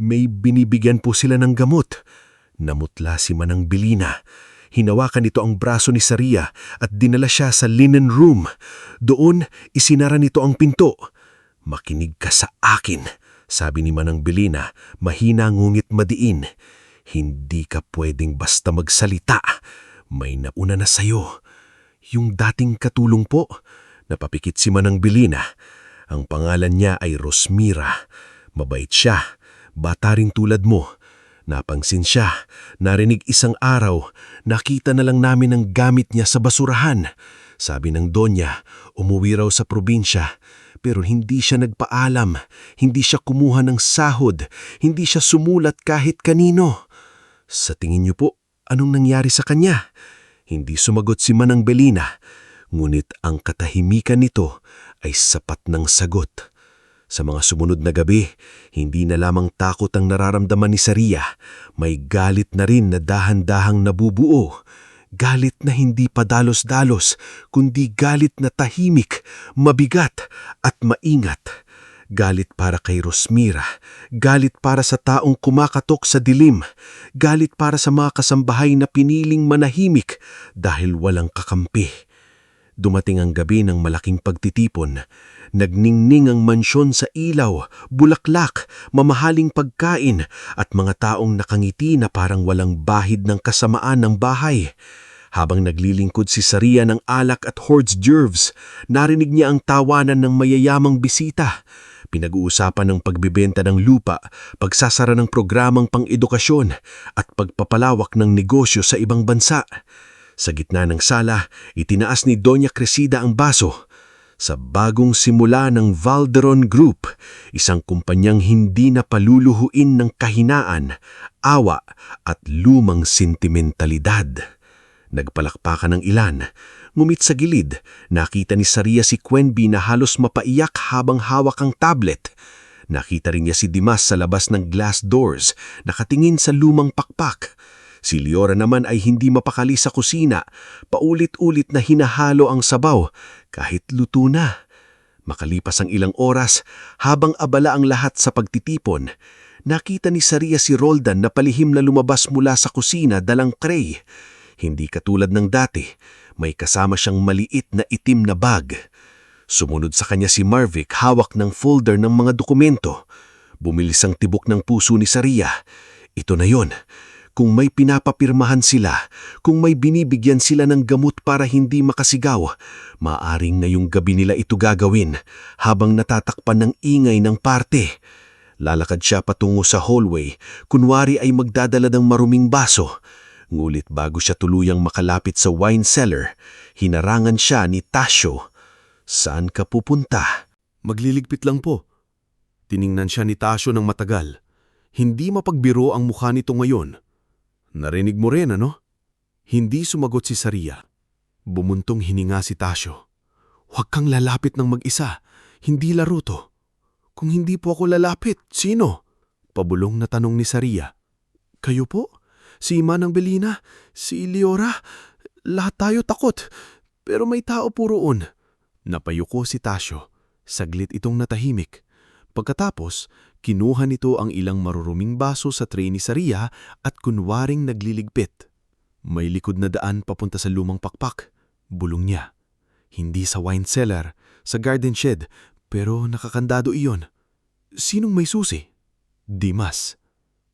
May binibigyan po sila ng gamot." Namutla si Manang Belina. Hinawakan nito ang braso ni Saria at dinala siya sa linen room. Doon, isinara nito ang pinto. "Makinig ka sa akin," sabi ni Manang Belina, mahina ngungit madiin. "Hindi ka pwedeng basta magsalita. May nauna na sayo." "Yung dating katulong po?" Napapikit si Manang Belina. "Ang pangalan niya ay Rosmira. Mabait siya. Bata rin tulad mo. Napangsin siya. Narinig isang araw. Nakita na lang namin ang gamit niya sa basurahan. Sabi ng donya, umuwi raw sa probinsya. Pero hindi siya nagpaalam. Hindi siya kumuha ng sahod. Hindi siya sumulat kahit kanino." "Sa tingin niyo po, anong nangyari sa kanya?" Hindi sumagot si Manang Belina. Ngunit ang katahimikan nito ay sapat ng sagot. Sa mga sumunod na gabi, hindi na lamang takot ang nararamdaman ni Saria. May galit na rin na dahan-dahang nabubuo. Galit na hindi padalos-dalos, kundi galit na tahimik, mabigat at maingat. Galit para kay Rosmira. Galit para sa taong kumakatok sa dilim. Galit para sa mga kasambahay na piniling manahimik dahil walang kakampi. Dumating ang gabi ng malaking pagtitipon. Nagningning ang mansyon sa ilaw, bulaklak, mamahaling pagkain at mga taong nakangiti na parang walang bahid ng kasamaan ng bahay. Habang naglilingkod si Saria ng alak at hors d'oeuvres, narinig niya ang tawanan ng mayayamang bisita. Pinag-uusapan ng pagbibenta ng lupa, pagsasara ng programang pang-edukasyon at pagpapalawak ng negosyo sa ibang bansa. Sa gitna ng sala, itinaas ni Doña Crescida ang baso. Sa bagong simula ng Valderon Group, isang kumpanyang hindi na paluluhuin ng kahinaan, awa at lumang sentimentalidad. Nagpalakpakan ng ilan. Ngumit sa gilid, nakita ni Saria si Quenby na halos mapaiyak habang hawak ang tablet. Nakita rin niya si Dimas sa labas ng glass doors, nakatingin sa lumang pakpak. Si Leora naman ay hindi mapakali sa kusina, paulit-ulit na hinahalo ang sabaw kahit luto na. Makalipas ang ilang oras, habang abala ang lahat sa pagtitipon, nakita ni Saria si Roldan na palihim na lumabas mula sa kusina dalang tray. Hindi katulad ng dati, may kasama siyang maliit na itim na bag. Sumunod sa kanya si Marvick hawak ng folder ng mga dokumento. Bumilis ang tibok ng puso ni Saria. Ito na yon. Kung may pinapapirmahan sila, kung may binibigyan sila ng gamot para hindi makasigaw, maaring ngayong gabi nila ito gagawin habang natatakpan ng ingay ng parte. Lalakad siya patungo sa hallway, kunwari ay magdadala ng maruming baso. Ngulit bago siya tuluyang makalapit sa wine cellar, hinarangan siya ni Tasio. Saan ka pupunta? Magliligpit lang po. Tiningnan siya ni Tasio ng matagal. Hindi mapagbiro ang mukha nito ngayon. Narinig mo rin, ano? Hindi sumagot si Saria. Bumuntong hininga si Tasio. Huwag kang lalapit ng mag-isa. Hindi laro to. Kung hindi po ako lalapit, sino? Pabulong na tanong ni Saria. Kayo po? Si Manang Belina? Si Leora? Lahat tayo takot. Pero may tao po roon. Napayuko si Tasio. Saglit itong natahimik. Pagkatapos, kinuha nito ang ilang maruruming baso sa tray ni Saria at kunwaring nagliligpit. May likod na daan papunta sa lumang pakpak. Bulong niya. Hindi sa wine cellar, sa garden shed, pero nakakandado iyon. Sinong may susi? Dimas.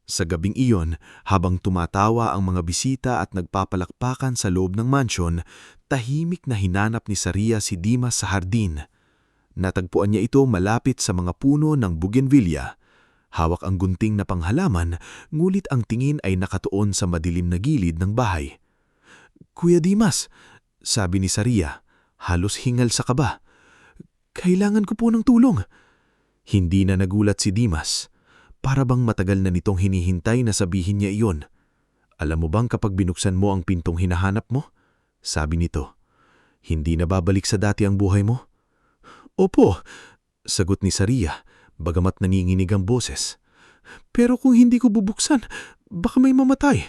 Sa gabing iyon, habang tumatawa ang mga bisita at nagpapalakpakan sa loob ng mansyon, tahimik na hinanap ni Saria si Dimas sa hardin. Natagpuan niya ito malapit sa mga puno ng bougainvillea. Hawak ang gunting na panghalaman, ngulit ang tingin ay nakatuon sa madilim na gilid ng bahay. Kuya Dimas, sabi ni Saria, halos hingal sa kaba. Kailangan ko po ng tulong. Hindi na nagulat si Dimas. Para bang matagal na nitong hinihintay na sabihin niya iyon. Alam mo bang kapag binuksan mo ang pintong hinahanap mo? Sabi nito. Hindi na babalik sa dati ang buhay mo? Opo, sagot ni Saria, bagamat nanginginig ang boses. Pero kung hindi ko bubuksan, baka may mamatay.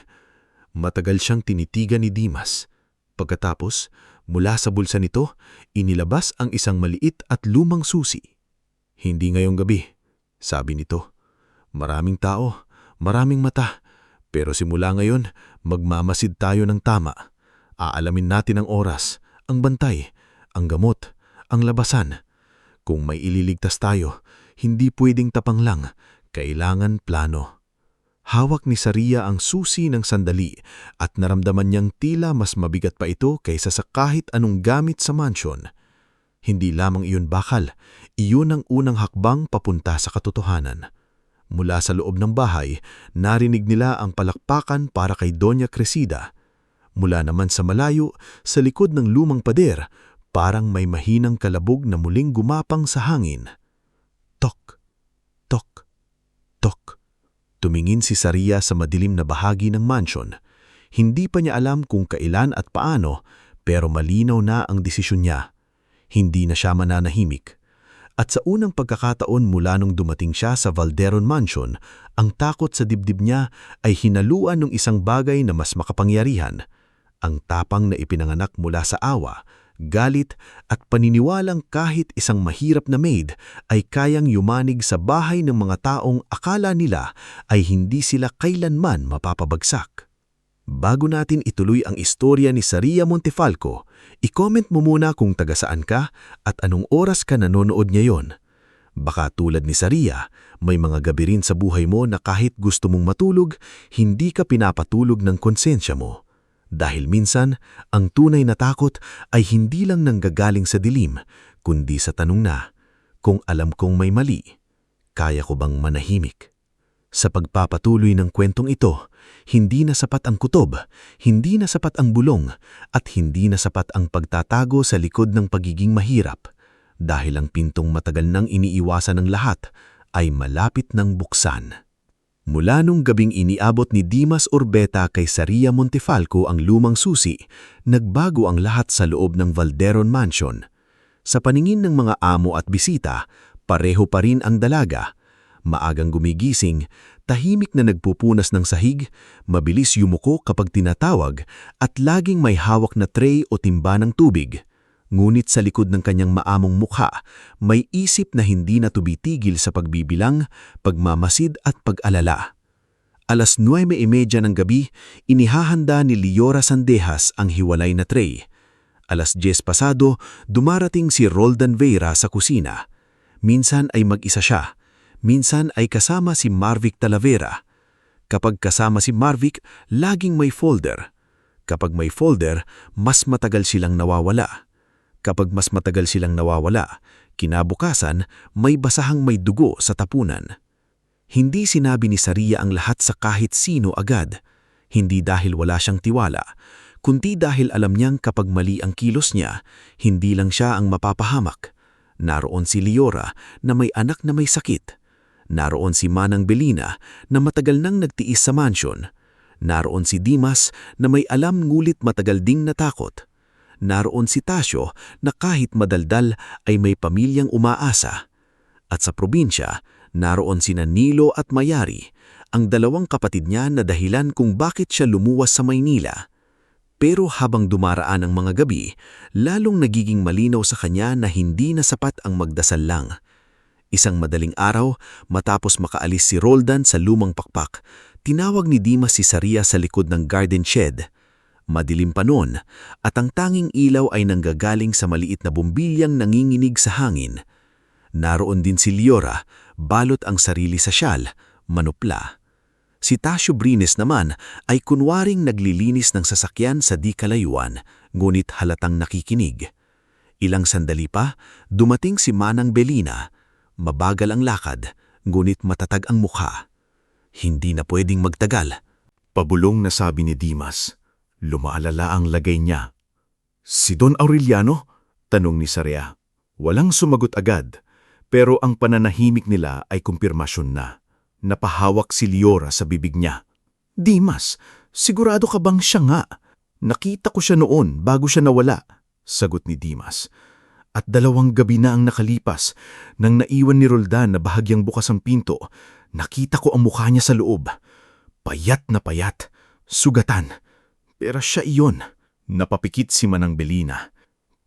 Matagal siyang tinitigan ni Dimas. Pagkatapos, mula sa bulsa nito, inilabas ang isang maliit at lumang susi. Hindi ngayong gabi, sabi nito. Maraming tao, maraming mata, pero simula ngayon, magmamasid tayo ng tama. Aalamin natin ang oras, ang bantay, ang gamot, ang labasan. Kung may ililigtas tayo, hindi pwedeng tapang lang, kailangan plano. Hawak ni Saria ang susi ng sandali at naramdaman niyang tila mas mabigat pa ito kaysa sa kahit anong gamit sa mansyon. Hindi lamang iyon bakal, iyon ang unang hakbang papunta sa katotohanan. Mula sa loob ng bahay, narinig nila ang palakpakan para kay Doña Cresida. Mula naman sa malayo, sa likod ng lumang pader, parang may mahinang kalabog na muling gumapang sa hangin. Tok, tok, tok. Tumingin si Saria sa madilim na bahagi ng mansyon. Hindi pa niya alam kung kailan at paano, pero malinaw na ang desisyon niya. Hindi na siya mananahimik. At sa unang pagkakataon mula nung dumating siya sa Valderon Mansion, ang takot sa dibdib niya ay hinaluan ng isang bagay na mas makapangyarihan. Ang tapang na ipinanganak mula sa awa, galit at paniniwalang kahit isang mahirap na maid ay kayang yumanig sa bahay ng mga taong akala nila ay hindi sila kailanman mapapabagsak. Bago natin ituloy ang istorya ni Saria Montefalco, i-comment mo muna kung taga saan ka at anong oras ka nanonood ngayon. Baka tulad ni Saria, may mga gabi rin sa buhay mo na kahit gusto mong matulog, hindi ka pinapatulog ng konsensya mo. Dahil minsan, ang tunay na takot ay hindi lang nanggagaling sa dilim, kundi sa tanong na, kung alam kong may mali, kaya ko bang manahimik? Sa pagpapatuloy ng kwentong ito, hindi na sapat ang kutob, hindi na sapat ang bulong, at hindi na sapat ang pagtatago sa likod ng pagiging mahirap, dahil ang pintong matagal nang iniiwasan ng lahat ay malapit ng buksan. Mula nung gabing iniabot ni Dimas Orbeta kay Saria Montefalco ang lumang susi, nagbago ang lahat sa loob ng Valderon Mansion. Sa paningin ng mga amo at bisita, pareho pa rin ang dalaga. Maagang gumigising, Tahimik na nagpupunas ng sahig, mabilis yumuko kapag tinatawag at laging may hawak na tray o timba ng tubig. Ngunit sa likod ng kanyang maamong mukha, may isip na hindi na tumitigil sa pagbibilang, pagmamasid at pag-alala. Alas 9:30 ng gabi, inihahanda ni Liora Sandejas ang hiwalay na tray. Alas 10 pasado, dumarating si Roldan Veira sa kusina. Minsan ay mag-isa siya, minsan ay kasama si Marvic Talavera. Kapag kasama si Marvic, laging may folder. Kapag may folder, mas matagal silang nawawala. Kapag mas matagal silang nawawala, kinabukasan may basahang may dugo sa tapunan. Hindi sinabi ni Saria ang lahat sa kahit sino agad. Hindi dahil wala siyang tiwala, kundi dahil alam niyang kapag mali ang kilos niya, hindi lang siya ang mapapahamak. Naroon si Liora na may anak na may sakit. Naroon si Manang Belina na matagal nang nagtiis sa mansyon. Naroon si Dimas na may alam ngulit matagal ding natakot. Naroon si Tasio na kahit madaldal ay may pamilyang umaasa. At sa probinsya, naroon sina Nilo at Mayari, ang dalawang kapatid niya na dahilan kung bakit siya lumuwas sa Maynila. Pero habang dumaraan ang mga gabi, lalong nagiging malinaw sa kanya na hindi na sapat ang magdasal lang. Isang madaling araw, matapos makaalis si Roldan sa lumang pakpak, tinawag ni Dimas si Saria sa likod ng garden shed. Madilim pa noon, at ang tanging ilaw ay nanggagaling sa maliit na bumbilyang nanginginig sa hangin. Naroon din si Liora, balot ang sarili sa syal, manupla. Si Tasio Brines naman ay kunwaring naglilinis ng sasakyan sa di kalayuan, ngunit halatang nakikinig. Ilang sandali pa, dumating si Manang Belina. Mabagal ang lakad, ngunit matatag ang mukha. Hindi na pwedeng magtagal. Pabulong na sabi ni Dimas. Lumaalala ang lagay niya. Si Don Aureliano? Tanong ni Saria. Walang sumagot agad, pero ang pananahimik nila ay kumpirmasyon na. Napahawak si Liora sa bibig niya. Dimas, sigurado ka bang siya nga? Nakita ko siya noon bago siya nawala, sagot ni Dimas. At 2 gabi na ang nakalipas, nang naiwan ni Roldan na bahagyang bukas ang pinto, nakita ko ang mukha niya sa loob. Payat na payat, sugatan. Pero siya iyon. Napapikit si Manang Belina.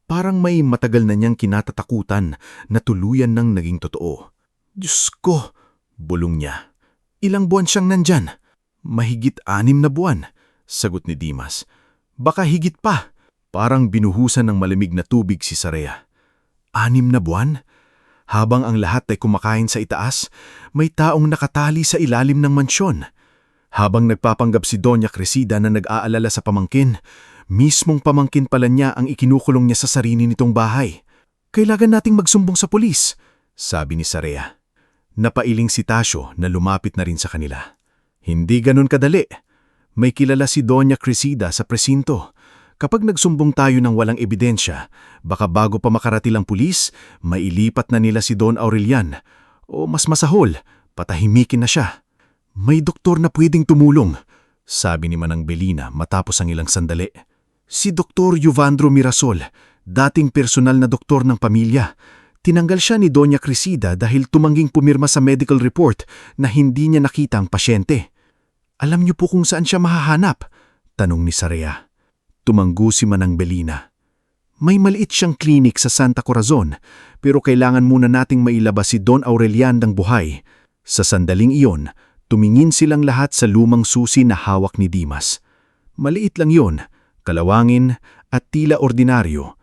Parang may matagal na niyang kinatatakutan na tuluyan nang naging totoo. Diyos ko, bulong niya. Ilang buwan siyang nandyan? Mahigit 6 na buwan, sagot ni Dimas. Baka higit pa. Parang binuhusan ng malamig na tubig si Saria. 6 na buwan? Habang ang lahat ay kumakain sa itaas, may taong nakatali sa ilalim ng mansyon. Habang nagpapanggap si Doña Crescida na nag-aalala sa pamangkin, mismong pamangkin pala niya ang ikinukulong niya sa sarili nitong bahay. Kailangan nating magsumbong sa pulis, sabi ni Saria. Napailing si Tasio na lumapit na rin sa kanila. Hindi ganun kadali. May kilala si Doña Crescida sa presinto. Kapag nagsumbong tayo ng walang ebidensya, baka bago pa makarating ang pulis, mailipat na nila si Don Aurelian. O mas masahol, patahimikin na siya. May doktor na pwedeng tumulong, sabi ni Manang Belina matapos ang ilang sandali. Si Dr. Yuvandro Mirasol, dating personal na doktor ng pamilya. Tinanggal siya ni Doña Crescida dahil tumangging pumirma sa medical report na hindi niya nakita ang pasyente. Alam niyo po kung saan siya mahahanap? Tanong ni Saria. Tumanggo si Manang Belina. May maliit siyang klinik sa Santa Corazon, pero kailangan muna nating mailabas si Don Aurelian ng buhay. Sa sandaling iyon, tumingin silang lahat sa lumang susi na hawak ni Dimas. Maliit lang yon, kalawangin at tila ordinaryo.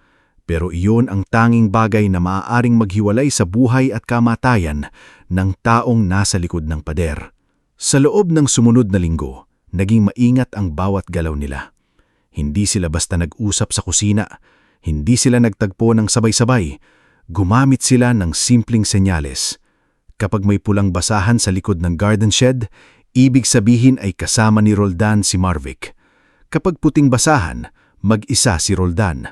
Pero iyon ang tanging bagay na maaaring maghiwalay sa buhay at kamatayan ng taong nasa likod ng pader. Sa loob ng sumunod na linggo, naging maingat ang bawat galaw nila. Hindi sila basta nag-usap sa kusina, hindi sila nagtagpo ng sabay-sabay, gumamit sila ng simpleng senyales. Kapag may pulang basahan sa likod ng garden shed, ibig sabihin ay kasama ni Roldan si Marvic. Kapag puting basahan, mag-isa si Roldan.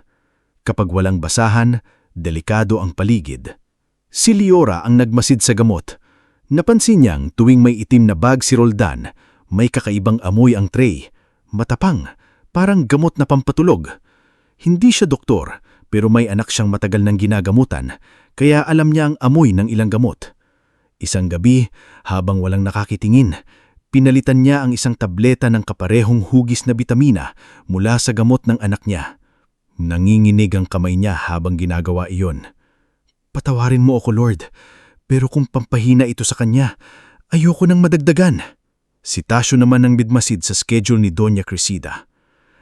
Kapag walang basahan, delikado ang paligid. Si Liora ang nagmasid sa gamot. Napansin niyang tuwing may itim na bag si Roldan, may kakaibang amoy ang tray. Matapang, parang gamot na pampatulog. Hindi siya doktor, pero may anak siyang matagal ng ginagamutan, kaya alam niya ang amoy ng ilang gamot. Isang gabi, habang walang nakakitingin, pinalitan niya ang isang tableta ng kaparehong hugis na bitamina mula sa gamot ng anak niya. Nanginginig ang kamay niya habang ginagawa iyon. Patawarin mo ako, Lord, pero kung pampahina ito sa kanya, ayoko nang madagdagan. Si Tasyo naman ang bidmasid sa schedule ni Doña Crescida.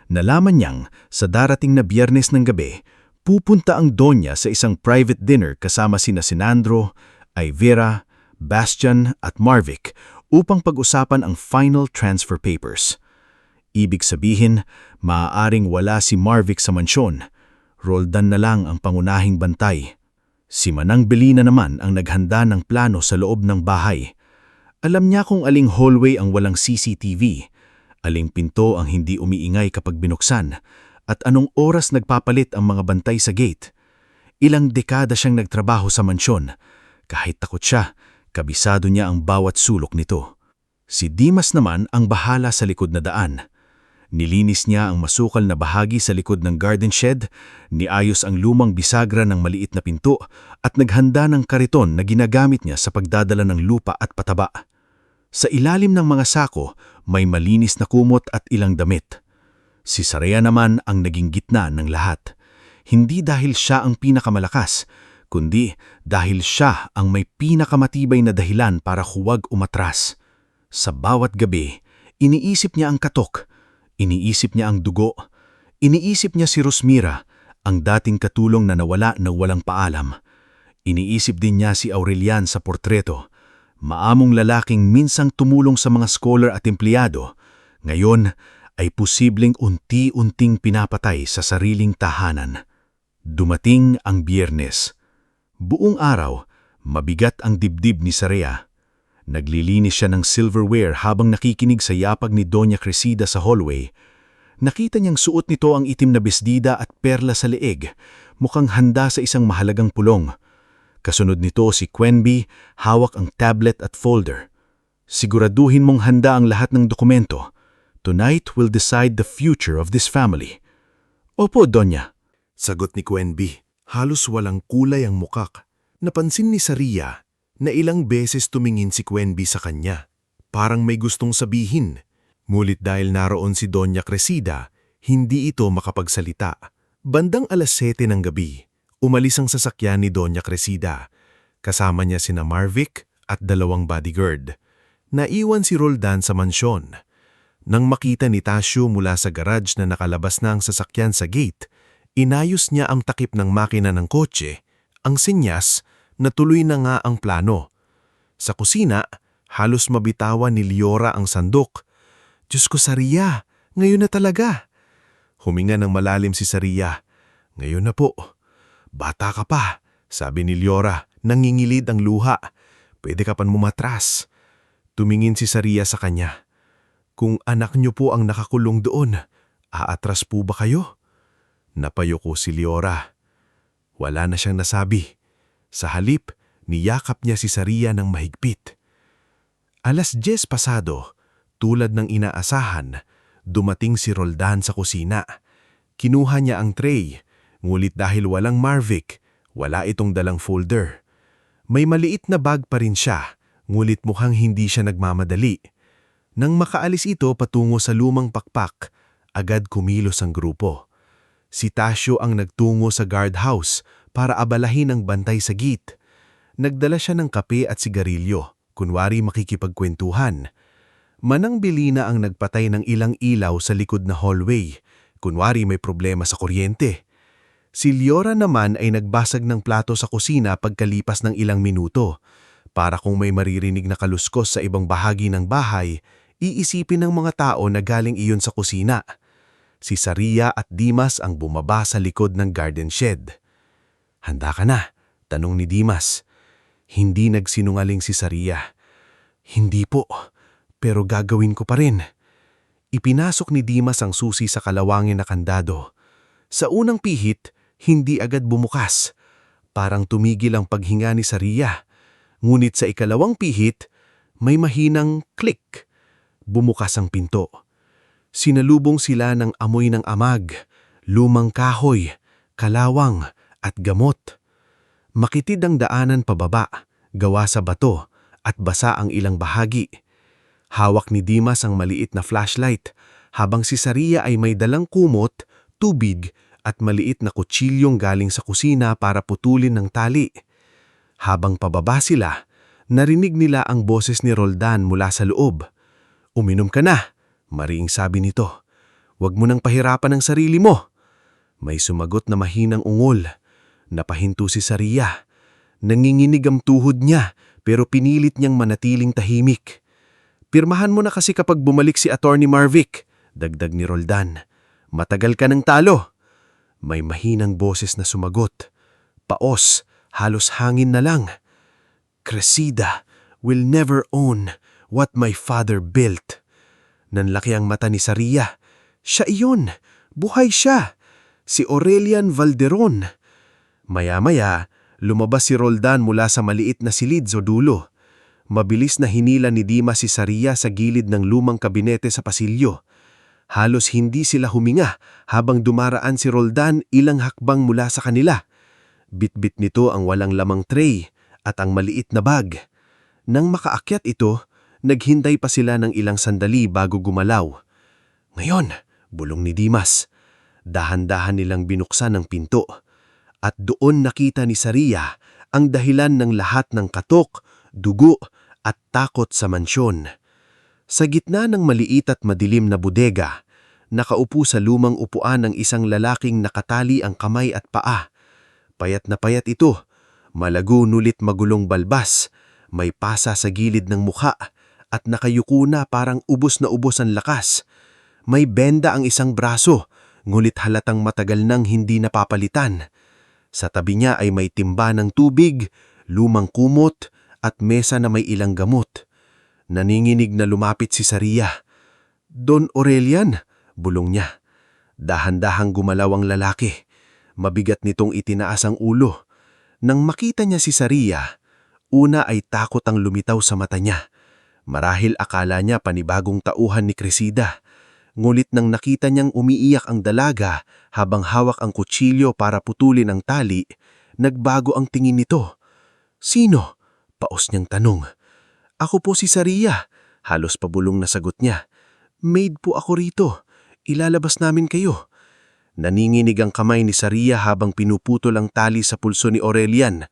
Nalaman niyang sa darating na Biyernes ng gabi, pupunta ang Doña sa isang private dinner kasama sina Sinandro, Ivera, Bastian at Marvic upang pag-usapan ang final transfer papers. Ibig sabihin, maaaring wala si Marvic sa mansyon. Roldan na lang ang pangunahing bantay. Si Manang Belina naman ang naghanda ng plano sa loob ng bahay. Alam niya kung aling hallway ang walang CCTV, aling pinto ang hindi umiingay kapag binuksan, at anong oras nagpapalit ang mga bantay sa gate. Ilang dekada siyang nagtrabaho sa mansyon. Kahit takot siya, kabisado niya ang bawat sulok nito. Si Dimas naman ang bahala sa likod na daan. Nilinis niya ang masukal na bahagi sa likod ng garden shed, niayos ang lumang bisagra ng maliit na pinto, at naghanda ng kariton na ginagamit niya sa pagdadala ng lupa at pataba. Sa ilalim ng mga sako, may malinis na kumot at ilang damit. Si Saraya naman ang naging gitna ng lahat. Hindi dahil siya ang pinakamalakas, kundi dahil siya ang may pinakamatibay na dahilan para huwag umatras. Sa bawat gabi, iniisip niya ang katok, iniisip niya ang dugo, iniisip niya si Rosmira, ang dating katulong na nawala ng walang paalam. Iniisip din niya si Aurelian sa portreto, maamong lalaking minsang tumulong sa mga scholar at empleyado, ngayon ay posibleng unti-unting pinapatay sa sariling tahanan. Dumating ang Biyernes. Buong araw, mabigat ang dibdib ni Saraya. Naglilinis siya ng silverware habang nakikinig sa yapag ni Doña Crescida sa hallway. Nakita niyang suot nito ang itim na besdida at perla sa leeg, mukhang handa sa isang mahalagang pulong. Kasunod nito si Quenby, hawak ang tablet at folder. Siguraduhin mong handa ang lahat ng dokumento. Tonight will decide the future of this family. Opo, Doña. Sagot ni Quenby. Halos walang kulay ang mukak. Napansin ni Saraya na ilang beses tumingin si Quenby sa kanya. Parang may gustong sabihin. Ngunit dahil naroon si Doña Crescida, hindi ito makapagsalita. Bandang 7:00 ng gabi, umalis ang sasakyan ni Doña Crescida. Kasama niya sina Marvic at 2 bodyguard. Naiwan si Roldan sa mansyon. Nang makita ni Tasyo mula sa garage na nakalabas na ang sasakyan sa gate, inayos niya ang takip ng makina ng kotse, ang senyas na tuloy na nga ang plano. Sa kusina, halos mabitawan ni Liora ang sandok. Diyos ko, Saraya, ngayon na talaga. Huminga ng malalim si Saraya. Ngayon na po. Bata ka pa, sabi ni Liora, nangingilid ang luha. Pwede ka pan mumatras. Tumingin si Saraya sa kanya. Kung anak niyo po ang nakakulong doon, aatras po ba kayo? Napayuko si Liora. Wala na siyang nasabi. Sa halip, niyakap niya si Saraya ng mahigpit. 10:00 pasado, tulad ng inaasahan, dumating si Roldan sa kusina. Kinuha niya ang tray, ngulit dahil walang Marvic, wala itong dalang folder. May maliit na bag pa rin siya, ngulit mukhang hindi siya nagmamadali. Nang makaalis ito patungo sa lumang pakpak, agad kumilos ang grupo. Si Tasyo ang nagtungo sa guardhouse para abalahin ang bantay sa gate. Nagdala siya ng kape at sigarilyo, kunwari makikipagkwentuhan. Manang Belina ang nagpatay ng ilang ilaw sa likod na hallway, kunwari may problema sa kuryente. Si Liora naman ay nagbasag ng plato sa kusina pagkalipas ng ilang minuto, para kung may maririnig na kaluskos sa ibang bahagi ng bahay, iisipin ng mga tao na galing iyon sa kusina. Si Saraya at Dimas ang bumaba sa likod ng garden shed. Handa ka na? Tanong ni Dimas. Hindi nagsinungaling si Saraya. Hindi po, pero gagawin ko pa rin. Ipinasok ni Dimas ang susi sa kalawangin na kandado. Sa unang pihit, hindi agad bumukas. Parang tumigil ang paghinga ni Saraya. Ngunit sa ikalawang pihit, may mahinang click. Bumukas ang pinto. Sinalubong sila ng amoy ng amag, lumang kahoy, kalawang at gamot. Makitid ang daanan pababa, gawa sa bato, at basa ang ilang bahagi. Hawak ni Dimas ang maliit na flashlight, habang si Saria ay may dalang kumot, tubig at maliit na kutsilyong galing sa kusina para putulin ng tali. Habang pababa sila, narinig nila ang boses ni Roldan mula sa loob. "Uminom ka na," mariing sabi nito. "Huwag mo nang pahirapan ang sarili mo." May sumagot na mahinang ungol. Napahinto si Saria. Nanginginig ang tuhod niya pero pinilit niyang manatiling tahimik. "Pirmahan mo na kasi kapag bumalik si Attorney Marvick," dagdag ni Roldan. "Matagal ka ng talo." May mahinang boses na sumagot. Paos, halos hangin na lang. "Cressida will never own what my father built." Nanlaki ang mata ni Saria. Siya iyon. Buhay siya. Si Aurelian Valderon. Maya-maya, lumabas si Roldan mula sa maliit na silid sa dulo. Mabilis na hinila ni Dimas si Saria sa gilid ng lumang kabinete sa pasilyo. Halos hindi sila huminga habang dumaraan si Roldan ilang hakbang mula sa kanila. Bitbit nito ang walang lamang tray at ang maliit na bag. Nang makaakyat ito, naghintay pa sila ng ilang sandali bago gumalaw. "Ngayon," bulong ni Dimas. Dahan-dahan nilang binuksan ang pinto. At doon nakita ni Saria ang dahilan ng lahat ng katok, dugo at takot sa mansyon. Sa gitna ng maliit at madilim na bodega, nakaupo sa lumang upuan ng isang lalaking nakatali ang kamay at paa. Payat na payat ito, malago nulit magulong balbas, may pasa sa gilid ng mukha at nakayuko na parang ubos na ubos ang lakas. May benda ang isang braso, ngulit halatang matagal nang hindi napapalitan. Sa tabi niya ay may timba ng tubig, lumang kumot at mesa na may ilang gamot. Naninginig na lumapit si Saria. "Don Aurelian," bulong niya. Dahan-dahang gumalaw ang lalaki. Mabigat nitong itinaas ang ulo. Nang makita niya si Saria, una ay takot ang lumitaw sa mata niya. Marahil akala niya panibagong tauhan ni Cressida. Ngulit nang nakita niyang umiiyak ang dalaga habang hawak ang kutsilyo para putulin ang tali, nagbago ang tingin nito. "Sino?" paos niyang tanong. "Ako po si Saria," halos pabulong na sagot niya. "Maid po ako rito. Ilalabas namin kayo." Naninginig ang kamay ni Saria habang pinuputol ang tali sa pulso ni Aurelian.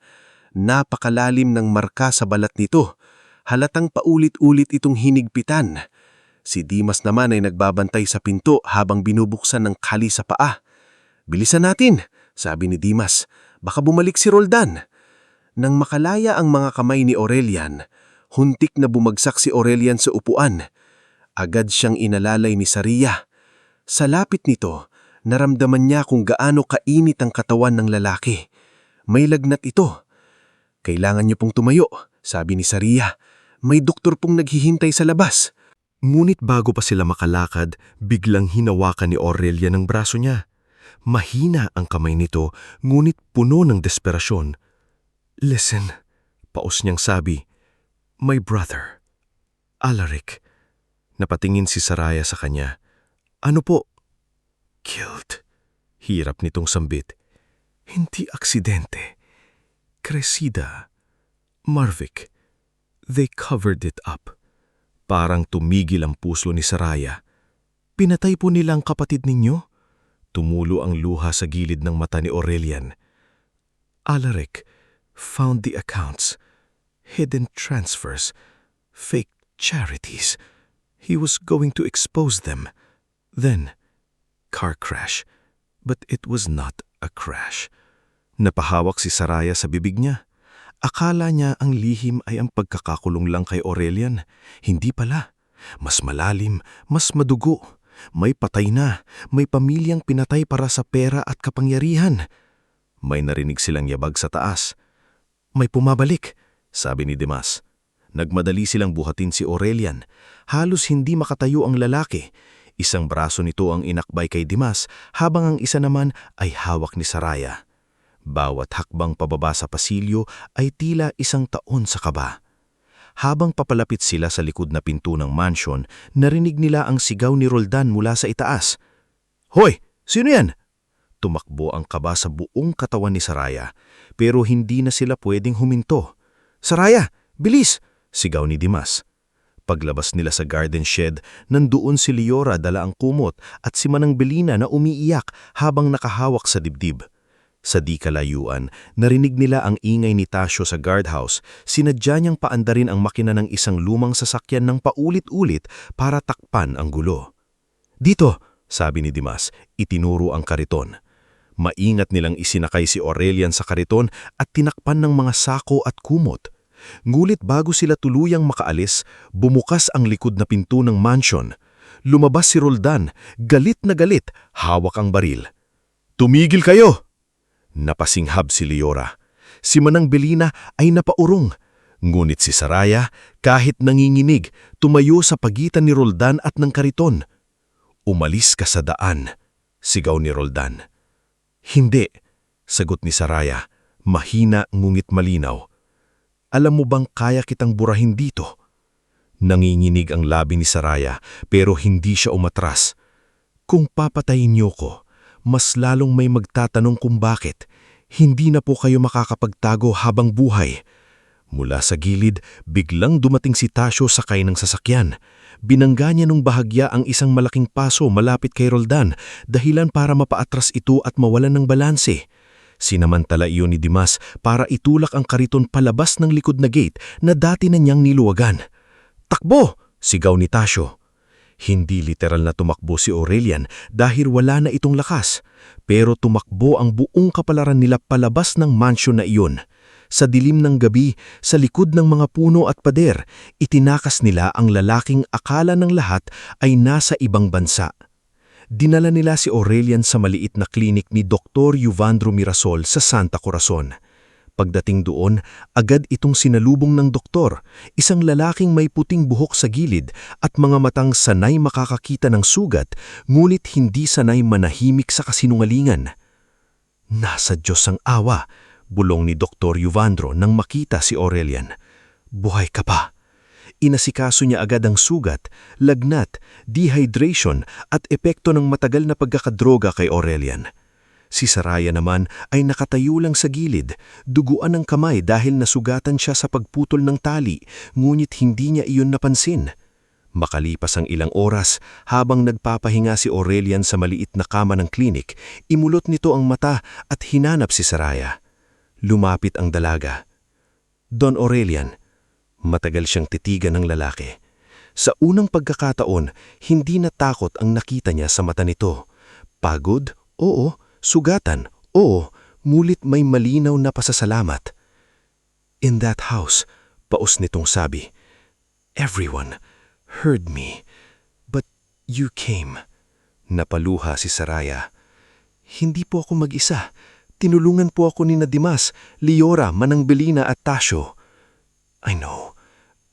Napakalalim ng marka sa balat nito. Halatang paulit-ulit itong hinigpitan. Si Dimas naman ay nagbabantay sa pinto habang binubuksan ng kali sa paa. "Bilisan natin," sabi ni Dimas. "Baka bumalik si Roldan." Nang makalaya ang mga kamay ni Aurelian, huntik na bumagsak si Aurelian sa upuan. Agad siyang inalalay ni Saria. Sa lapit nito, naramdaman niya kung gaano kainit ang katawan ng lalaki. May lagnat ito. "Kailangan niyo pong tumayo," sabi ni Saria. "May doktor pong naghihintay sa labas." Ngunit bago pa sila makalakad, biglang hinawakan ni Aurelian ang braso niya. Mahina ang kamay nito, ngunit puno ng desperasyon. "Listen," paos niyang sabi. "My brother, Alaric." Napatingin si Saraya sa kanya. "Ano po?" "Killed." Hirap nitong sambit. "Hindi aksidente. Cressida, Marvick, they covered it up." Parang tumigil ang puso ni Saraya. "Pinatay po nila ang kapatid ninyo?" Tumulo ang luha sa gilid ng mata ni Aurelian. "Alaric found the accounts, hidden transfers, fake charities. He was going to expose them. Then, car crash. But it was not a crash." Napahawak si Saraya sa bibig niya. Akala niya ang lihim ay ang pagkakakulong lang kay Aurelian. Hindi pala. Mas malalim, mas madugo. May patay na, may pamilyang pinatay para sa pera at kapangyarihan. May narinig silang yabag sa taas. "May pumabalik," sabi ni Dimas. Nagmadali silang buhatin si Aurelian. Halos hindi makatayo ang lalaki. Isang braso nito ang inakbay kay Dimas habang ang isa naman ay hawak ni Saraya. Bawat hakbang pababa sa pasilyo ay tila isang taon sa kaba. Habang papalapit sila sa likod na pinto ng mansyon, narinig nila ang sigaw ni Roldan mula sa itaas. "Hoy! Sino yan?" Tumakbo ang kaba sa buong katawan ni Saraya, pero hindi na sila pwedeng huminto. "Saraya! Bilis! sigaw ni Dimas. Paglabas nila sa garden shed, nandoon si Liora dala ang kumot at si Manang Belina na umiiyak habang nakahawak sa dibdib. Sa di kalayuan, narinig nila ang ingay ni Tasyo sa guardhouse. Sinadya niyang paandarin ang makina ng isang lumang sasakyan ng paulit-ulit para takpan ang gulo. "Dito," sabi ni Dimas, itinuro ang kariton. Maingat nilang isinakay si Aurelian sa kariton at tinakpan ng mga sako at kumot. Ngulit bago sila tuluyang makaalis, bumukas ang likod na pinto ng mansion. Lumabas si Roldan, galit na galit, hawak ang baril. "Tumigil kayo!" Napasinghab si Liora. Si Manang Belina ay napaurong. Ngunit si Saraya, kahit nanginginig, tumayo sa pagitan ni Roldan at ng kariton. "Umalis ka sa daan," sigaw ni Roldan. "Hindi," sagot ni Saraya, mahina ngunit malinaw. "Alam mo bang kaya kitang burahin dito?" Nanginginig ang labi ni Saraya pero hindi siya umatras. "Kung papatayin niyo ko, mas lalong may magtatanong kung bakit. Hindi na po kayo makakapagtago habang buhay." Mula sa gilid, biglang dumating si Tasyo sakay ng sasakyan. Binangga niya nung bahagya ang isang malaking paso malapit kay Roldan, dahilan para mapaatras ito at mawalan ng balanse. Sinamantala iyon ni Dimas para itulak ang kariton palabas ng likod na gate na dati na niyang niluwagan. "Takbo!" sigaw ni Tasyo. Hindi literal na tumakbo si Aurelian dahil wala na itong lakas, pero tumakbo ang buong kapalaran nila palabas ng mansyon na iyon. Sa dilim ng gabi, sa likod ng mga puno at pader, itinakas nila ang lalaking akala ng lahat ay nasa ibang bansa. Dinala nila si Aurelian sa maliit na klinik ni Dr. Yuvandro Mirasol sa Santa Corazon. Pagdating doon, agad itong sinalubong ng doktor, isang lalaking may puting buhok sa gilid at mga matang sanay makakakita ng sugat, ngunit hindi sanay manahimik sa kasinungalingan. "Nasa Diyos ang awa," bulong ni Dr. Yuvandro nang makita si Aurelian. "Buhay ka pa." Inasikaso niya agad ang sugat, lagnat, dehydration at epekto ng matagal na pagkakadroga kay Aurelian. Si Saraya naman ay nakatayo lang sa gilid, duguan ang kamay dahil nasugatan siya sa pagputol ng tali, ngunit hindi niya iyon napansin. Makalipas ang ilang oras, habang nagpapahinga si Aurelian sa maliit na kama ng klinik, imulot nito ang mata at hinanap si Saraya. Lumapit ang dalaga. "Don Aurelian." Matagal siyang titigan ng lalaki. Sa unang pagkakataon, hindi natakot ang nakita niya sa mata nito. Pagod? Oo. Sugatan? Oo. Mulit may malinaw na pasasalamat. "In that house," paus nitong sabi, "everyone heard me, but you came." Napaluha si Saraya. "Hindi po ako mag-isa. Tinulungan po ako ni Dimas, Liora, Manang Belina at Tasyo." "I know,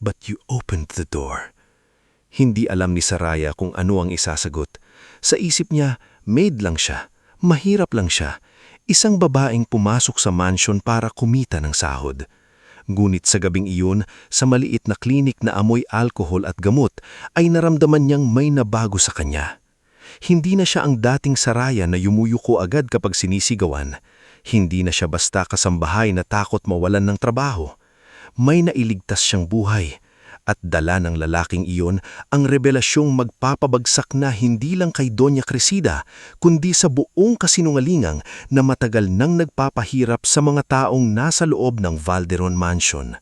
but you opened the door." Hindi alam ni Saraya kung ano ang isasagot. Sa isip niya, maid lang siya, mahirap lang siya, isang babaeng pumasok sa mansyon para kumita ng sahod. Ngunit sa gabing iyon, sa maliit na klinik na amoy alkohol at gamot, ay naramdaman niyang may nabago sa kanya. Hindi na siya ang dating Saraya na yumuyuko agad kapag sinisigawan. Hindi na siya basta kasambahay na takot mawalan ng trabaho. May nailigtas siyang buhay, at dala ng lalaking iyon ang revelasyong magpapabagsak na hindi lang kay Doña Cresida, kundi sa buong kasinungalingang na matagal nang nagpapahirap sa mga taong nasa loob ng Valderon Mansion.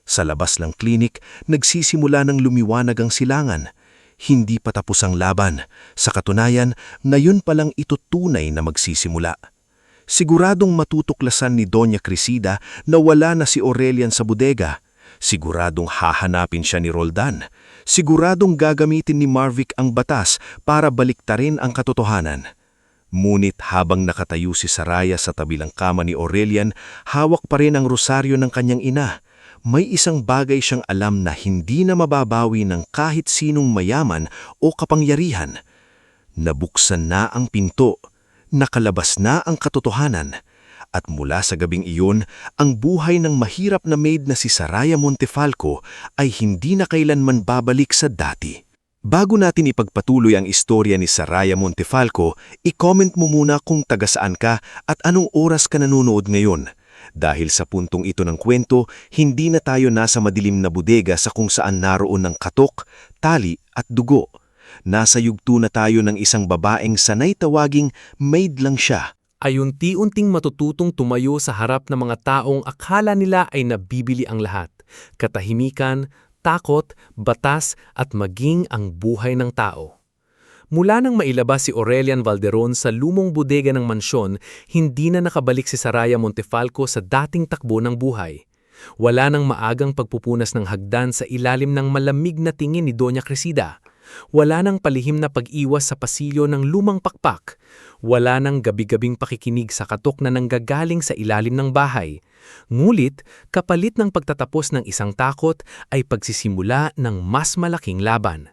Sa labas ng klinik, nagsisimula ng lumiwanag ang silangan. Hindi pa tapos ang laban. Sa katunayan, ngayon pa lang ito tunay na magsisimula. Siguradong matutuklasan ni Doña Cresida na wala na si Aurelian sa bodega. Siguradong hahanapin siya ni Roldan. Siguradong gagamitin ni Marvick ang batas para baliktarin ang katotohanan. Ngunit habang nakatayo si Saraya sa tabilang kama ni Aurelian, hawak pa rin ang rosaryo ng kanyang ina. May isang bagay siyang alam na hindi na mababawi ng kahit sinong mayaman o kapangyarihan. Nabuksan na ang pinto. Nakalabas na ang katotohanan, at mula sa gabing iyon, ang buhay ng mahirap na maid na si Saraya Montefalco ay hindi na kailanman babalik sa dati. Bago natin ipagpatuloy ang istorya ni Saraya Montefalco, i-comment mo muna kung taga saan ka at anong oras ka nanonood ngayon. Dahil sa puntong ito ng kwento, hindi na tayo nasa madilim na bodega sa kung saan naroon ng katok, tali at dugo. Nasa yugto na tayo ng isang babaeng sanay tawaging maid lang siya. Ay unti-unting matututong tumayo sa harap ng mga taong akala nila ay nabibili ang lahat. Katahimikan, takot, batas at maging ang buhay ng tao. Mula nang mailabas si Aurelian Valderon sa lumong bodega ng mansyon, hindi na nakabalik si Saraya Montefalco sa dating takbo ng buhay. Wala nang maagang pagpupunas ng hagdan sa ilalim ng malamig na tingin ni Doña Crescida. Wala nang palihim na pag-iwas sa pasilyo ng lumang pakpak. Wala nang gabi-gabing pakikinig sa katok na nanggagaling sa ilalim ng bahay. Ngulit, kapalit ng pagtatapos ng isang takot ay pagsisimula ng mas malaking laban.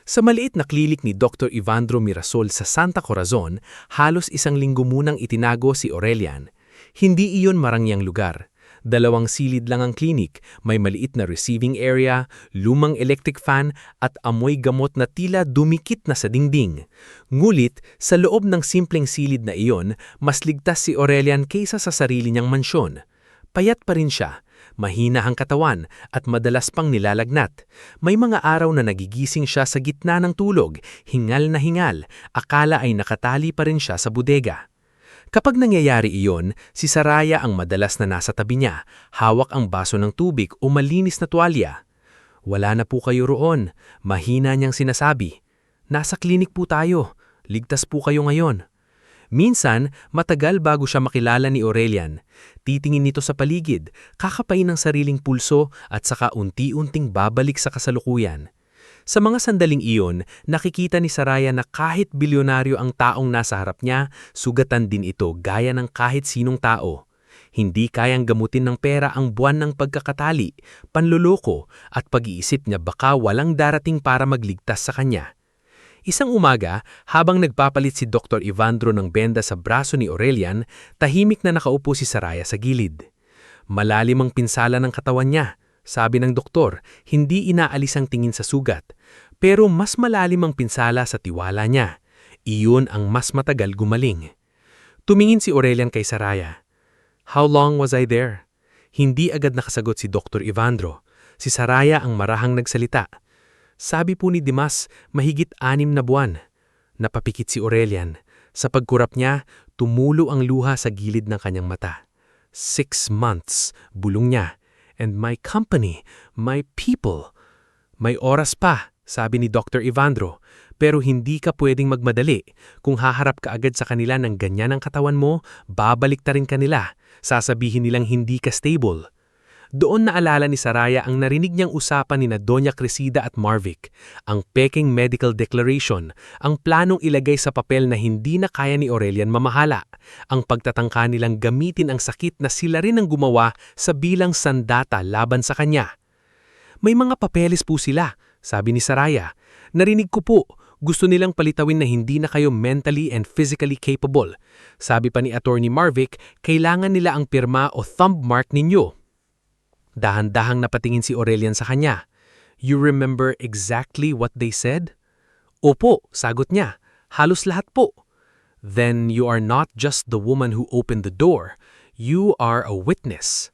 Sa maliit na klinik ni Dr. Evandro Mirasol sa Santa Corazon, halos isang linggo munang itinago si Aurelian. Hindi iyon marangyang lugar. 2 silid lang ang klinik, may maliit na receiving area, lumang electric fan at amoy gamot na tila dumikit na sa dingding. Ngulit, sa loob ng simpleng silid na iyon, mas ligtas si Aurelian kaysa sa sarili niyang mansyon. Payat pa rin siya, mahina ang katawan at madalas pang nilalagnat. May mga araw na nagigising siya sa gitna ng tulog, hingal na hingal, akala ay nakatali pa rin siya sa bodega. Kapag nangyayari iyon, si Saraya ang madalas na nasa tabi niya, hawak ang baso ng tubig o malinis na tuwalya. Wala na po kayo roon, mahina niyang sinasabi. Nasa klinik po tayo, ligtas po kayo ngayon. Minsan, matagal bago siya makilala ni Aurelian. Titingin nito sa paligid, kakapain ng sariling pulso at saka unti-unting babalik sa kasalukuyan. Sa mga sandaling iyon, nakikita ni Saraya na kahit bilyonaryo ang taong nasa harap niya, sugatan din ito gaya ng kahit sinong tao. Hindi kayang gamutin ng pera ang buwan ng pagkakatali, panluloko at pag-iisip niya baka walang darating para magligtas sa kanya. Isang umaga, habang nagpapalit si Dr. Evandro ng benda sa braso ni Aurelian, tahimik na nakaupo si Saraya sa gilid. Malalim ang pinsala ng katawan niya. Sabi ng doktor, hindi inaalis ang tingin sa sugat. Pero mas malalim ang pinsala sa tiwala niya. Iyon ang mas matagal gumaling. Tumingin si Aurelian kay Saraya. How long was I there? Hindi agad nakasagot si Dr. Evandro. Si Saraya ang marahang nagsalita. Sabi po ni Dimas, mahigit 6 na buwan. Napapikit si Aurelian. Sa pagkurap niya, tumulo ang luha sa gilid ng kanyang mata. 6 months, bulong niya. And my company, my people. May oras pa, sabi ni Dr. Evandro. Pero hindi ka pwedeng magmadali. Kung haharap ka agad sa kanila ng ganyan ang katawan mo, babalik ta rin kanila. Sasabihin nilang hindi ka stable. Doon naalala ni Saraya ang narinig niyang usapan ni na Doña Crescida at Marvic, ang peking medical declaration, ang planong ilagay sa papel na hindi na kaya ni Aurelian mamahala, ang pagtatangka nilang gamitin ang sakit na sila rin ang gumawa sa bilang sandata laban sa kanya. May mga papeles po sila, sabi ni Saraya. Narinig ko po, gusto nilang palitawin na hindi na kayo mentally and physically capable. Sabi pa ni Attorney Marvic, kailangan nila ang pirma o thumb mark ninyo. Dahan-dahang napatingin si Aurelian sa kanya. You remember exactly what they said? Opo, sagot niya. Halos lahat po. Then you are not just the woman who opened the door. You are a witness.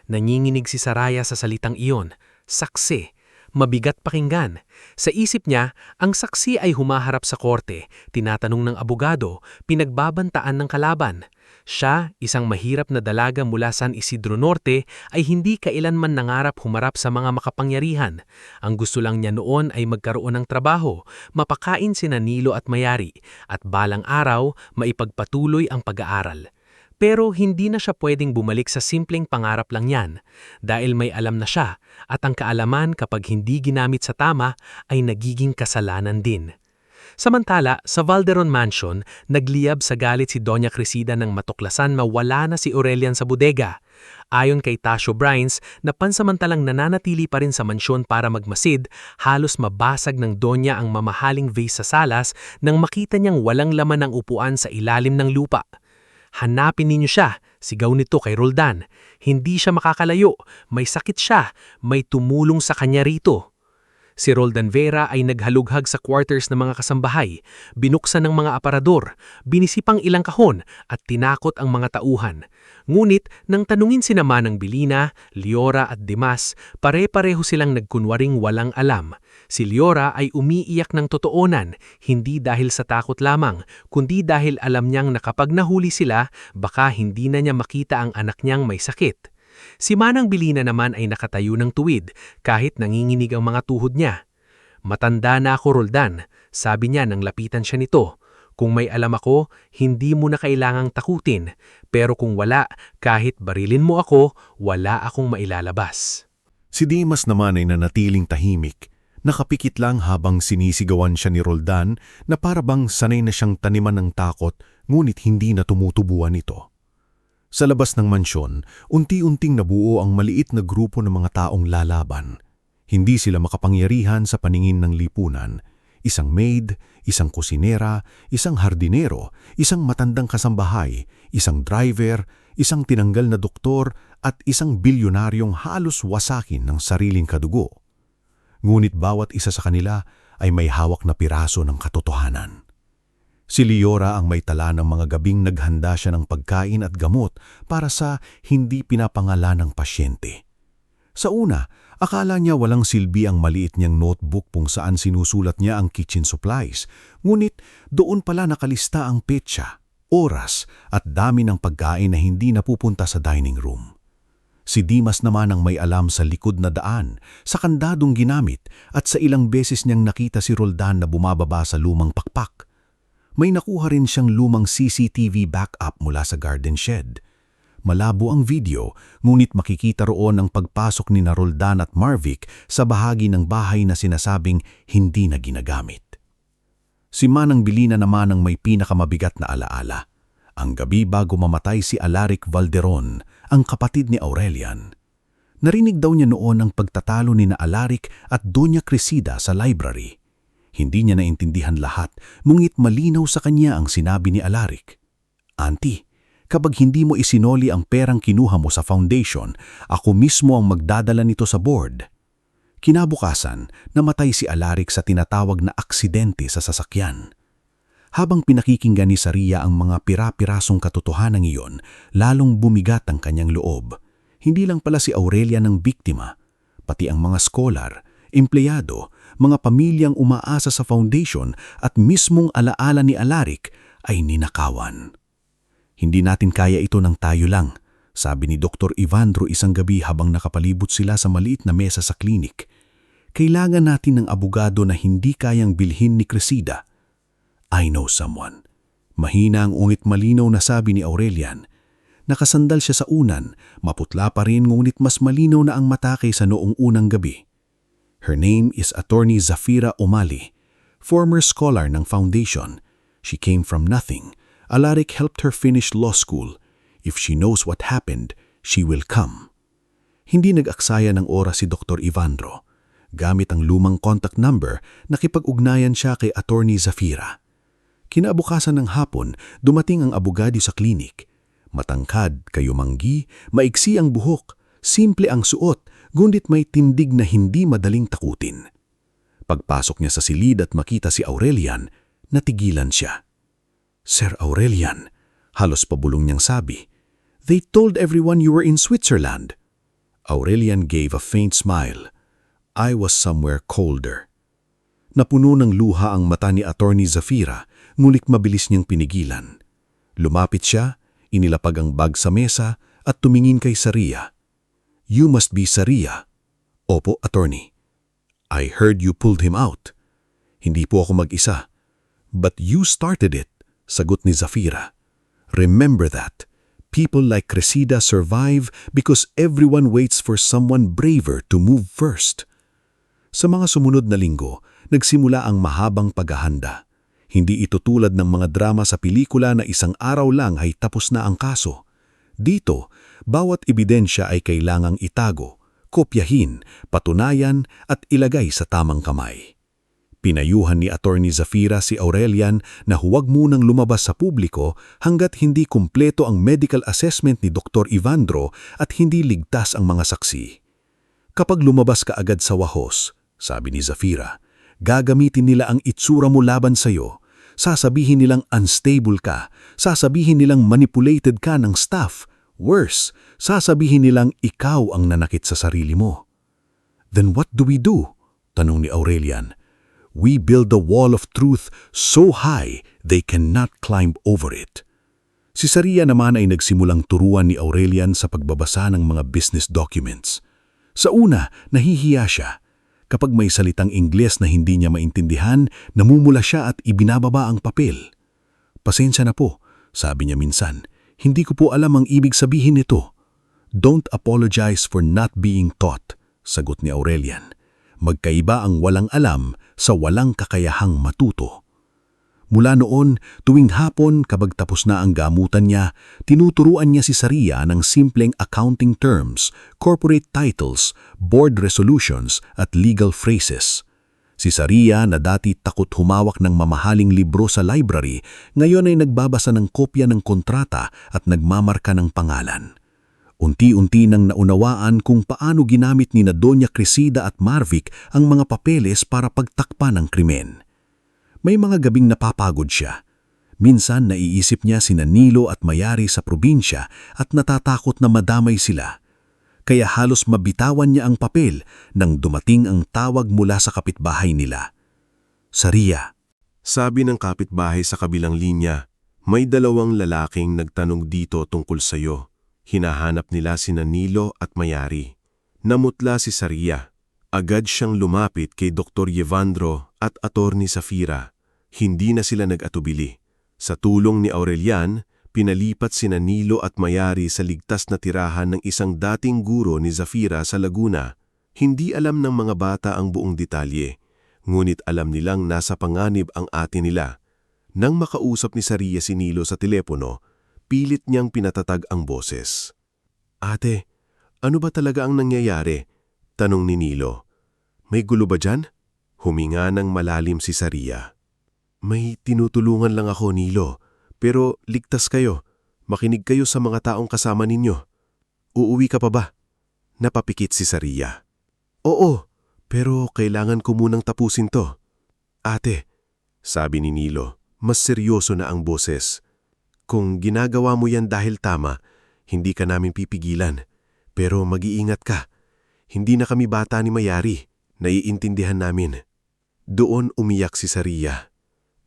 Nanginginig si Saraya sa salitang iyon. Saksi. Mabigat pakinggan. Sa isip niya, ang saksi ay humaharap sa korte, tinatanong ng abogado, pinagbabantaan ng kalaban. Siya, isang mahirap na dalaga mula San Isidro Norte, ay hindi kailanman nangarap humarap sa mga makapangyarihan. Ang gusto lang niya noon ay magkaroon ng trabaho, mapakain sina Nilo at Mayari, at balang araw, maipagpatuloy ang pag-aaral. Pero hindi na siya pwedeng bumalik sa simpleng pangarap lang yan, dahil may alam na siya at ang kaalaman kapag hindi ginamit sa tama ay nagiging kasalanan din. Samantala, sa Valderon Mansion, nagliyab sa galit si Doña Crescida nang matuklasan na wala na si Aurelian sa bodega. Ayon kay Tasio Brines, na pansamantalang nananatili pa rin sa mansyon para magmasid, halos mabasag ng Donya ang mamahaling vase sa salas nang makita niyang walang laman ang upuan sa ilalim ng lupa. Hanapin ninyo siya, sigaw nito kay Roldan. Hindi siya makakalayo, may sakit siya, may tumulong sa kanya rito. Si Roldan Vera ay naghalughag sa quarters ng mga kasambahay, binuksan ng mga aparador, binisipang ilang kahon at tinakot ang mga tauhan. Ngunit nang tanungin si Manang Bilina, Leora at Dimas, pare-pareho silang nagkunwaring walang alam. Si Leora ay umiiyak ng totoonan, hindi dahil sa takot lamang, kundi dahil alam niyang na kapag nahuli sila, baka hindi na niya makita ang anak niyang may sakit. Si Manang Bilina naman ay nakatayo ng tuwid, kahit nanginginig ang mga tuhod niya. "Matanda na ako, Roldan," sabi niya nang lapitan siya nito. "Kung may alam ako, hindi mo na kailangang takutin. Pero kung wala, kahit barilin mo ako, wala akong mailalabas." Si Dimas naman ay nanatiling tahimik. Nakapikit lang habang sinisigawan siya ni Roldan na parabang sanay na siyang taniman ng takot ngunit hindi na tumutubuan ito. Sa labas ng mansyon, unti-unting nabuo ang maliit na grupo ng mga taong lalaban. Hindi sila makapangyarihan sa paningin ng lipunan. Isang maid, isang kusinera, isang hardinero, isang matandang kasambahay, isang driver, isang tinanggal na doktor at isang bilyonaryong halos wasakin ng sariling kadugo. Ngunit bawat isa sa kanila ay may hawak na piraso ng katotohanan. Si Leora ang may tala ng mga gabing naghanda siya ng pagkain at gamot para sa hindi pinapangalanang pasyente. Sa una, akala niya walang silbi ang maliit niyang notebook kung saan sinusulat niya ang kitchen supplies, ngunit doon pala nakalista ang petsa, oras at dami ng pagkain na hindi napupunta sa dining room. Si Dimas naman ang may alam sa likod na daan, sa kandadong ginamit at sa ilang beses niyang nakita si Roldan na bumababa sa lumang pakpak. May nakuha rin siyang lumang CCTV backup mula sa garden shed. Malabo ang video, ngunit makikita roon ang pagpasok ni Roldan at Marvic sa bahagi ng bahay na sinasabing hindi na ginagamit. Si Manang Bilina naman ang may pinakamabigat na alaala. Ang gabi bago mamatay si Alaric Valderon, ang kapatid ni Aurelian. Narinig daw niya noon ang pagtatalo ni Alaric at Doña Cresida sa library. Hindi niya naintindihan lahat, ngunit malinaw sa kanya ang sinabi ni Alaric. "Auntie, kapag hindi mo isinoli ang perang kinuha mo sa foundation, ako mismo ang magdadala nito sa board." Kinabukasan, namatay si Alaric sa tinatawag na aksidente sa sasakyan. Habang pinakikinggan ni Saria ang mga pira-pirasong katotohanan iyon, lalong bumigat ang kanyang loob. Hindi lang pala si Aurelia ng biktima, pati ang mga scholar, empleyado, mga pamilyang umaasa sa foundation at mismong alaala ni Alaric ay ninakawan. "Hindi natin kaya ito ng tayo lang," sabi ni Dr. Ivandro isang gabi habang nakapalibot sila sa maliit na mesa sa klinik. "Kailangan natin ng abogado na hindi kayang bilhin ni Cresida." "I know someone." Mahina ang ungit malinaw na sabi ni Aurelian. Nakasandal siya sa unan, maputla pa rin ngunit mas malinaw na ang mata kaysa noong unang gabi. Her name is Attorney Zafira Umali, former scholar ng foundation. She came from nothing. Alaric helped her finish law school. If she knows what happened, she will come. Hindi nag-aksaya ng oras si Dr. Ivandro. Gamit ang lumang contact number, nakipag-ugnayan siya kay Attorney Zafira. Kinabukasan ng hapon, dumating ang abogado sa klinik. Matangkad, kayumanggi, maiksi ang buhok, simple ang suot, ngunit may tindig na hindi madaling takutin. Pagpasok niya sa silid at makita si Aurelian, natigilan siya. "Sir Aurelian," halos pabulong niyang sabi, "they told everyone you were in Switzerland." Aurelian gave a faint smile. "I was somewhere colder." Napuno ng luha ang mata ni Attorney Zafira, ngunit mabilis niyang pinigilan. Lumapit siya, inilapag ang bag sa mesa at tumingin kay Saria. "You must be Saria." "Opo, attorney." "I heard you pulled him out." "Hindi po ako mag-isa." "But you started it," sagot ni Zafira. "Remember that. People like Cresida survive because everyone waits for someone braver to move first." Sa mga sumunod na linggo, nagsimula ang mahabang paghahanda. Hindi ito tulad ng mga drama sa pelikula na isang araw lang ay tapos na ang kaso. Dito, bawat ebidensya ay kailangang itago, kopyahin, patunayan at ilagay sa tamang kamay. Pinayuhan ni Attorney Zafira si Aurelian na huwag munang lumabas sa publiko hanggat hindi kumpleto ang medical assessment ni Dr. Ivandro at hindi ligtas ang mga saksi. Kapag lumabas ka agad sa wahos, sabi ni Zafira. Gagamitin nila ang itsura mo laban sa'yo. Sasabihin nilang unstable ka. Sasabihin nilang manipulated ka ng staff. Worse, sasabihin nilang ikaw ang nanakit sa sarili mo. Then what do we do? Tanong ni Aurelian. We build a wall of truth so high they cannot climb over it. Si Saria naman ay nagsimulang turuan ni Aurelian sa pagbabasa ng mga business documents. Sa una, nahihiya siya. Kapag may salitang Ingles na hindi niya maintindihan, namumula siya at ibinababa ang papel. Pasensya na po, sabi niya minsan. Hindi ko po alam ang ibig sabihin nito. Don't apologize for not being taught, sagot ni Aurelian. Magkaiba ang walang alam sa walang kakayahang matuto. Mula noon, tuwing hapon kapag tapos na ang gamutan niya, tinuturuan niya si Saria ng simpleng accounting terms, corporate titles, board resolutions at legal phrases. Si Saria na dati takot humawak ng mamahaling libro sa library, ngayon ay nagbabasa ng kopya ng kontrata at nagmamarka ng pangalan. Unti-unti nang naunawaan kung paano ginamit ni Doña Crescida at Marvic ang mga papeles para pagtakpan ng krimen. May mga gabing napapagod siya. Minsan naiisip niya sina Nilo at Mayari sa probinsya at natatakot na madamay sila. Kaya halos mabitawan niya ang papel nang dumating ang tawag mula sa kapitbahay nila. Saria. Sabi ng kapitbahay sa kabilang linya, may dalawang lalaking nagtanong dito tungkol sa'yo. Hinahanap nila sina Nilo at Mayari. Namutla si Saria. Agad siyang lumapit kay Dr. Yevandro at Attorney Zafira. Hindi na sila nag-atubili. Sa tulong ni Aurelian, pinalipat sina Nilo at Mayari sa ligtas na tirahan ng isang dating guro ni Zafira sa Laguna. Hindi alam ng mga bata ang buong detalye, ngunit alam nilang nasa panganib ang ate nila. Nang makausap ni Saria si Nilo sa telepono, pilit niyang pinatatag ang boses. Ate, ano ba talaga ang nangyayari? Tanong ni Nilo. May gulo ba dyan? Huminga ng malalim si Saria. May tinutulungan lang ako, Nilo. Pero ligtas kayo. Makinig kayo sa mga taong kasama ninyo. Uuwi ka pa ba? Napapikit si Saria. Oo, pero kailangan ko munang tapusin to. Ate, sabi ni Nilo, mas seryoso na ang boses. Kung ginagawa mo yan dahil tama, hindi ka namin pipigilan. Pero mag-iingat ka. Hindi na kami bata ni Mayari. Naiintindihan namin. Doon umiyak si Saria.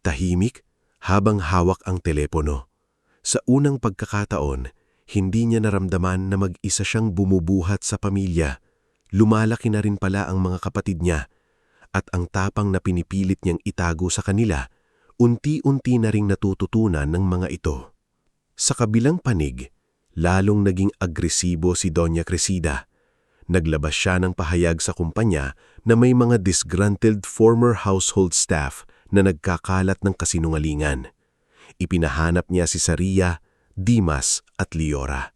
Tahimik habang hawak ang telepono. Sa unang pagkakataon, hindi niya naramdaman na mag-isa siyang bumubuhat sa pamilya. Lumalaki na rin pala ang mga kapatid niya. At ang tapang na pinipilit niyang itago sa kanila, unti-unti na ring natututunan ng mga ito. Sa kabilang panig, lalong naging agresibo si Doña Crescida. Naglabas siya ng pahayag sa kumpanya na may mga disgruntled former household staff na nagkakalat ng kasinungalingan. Ipinahanap niya si Saria, Dimas at Liora.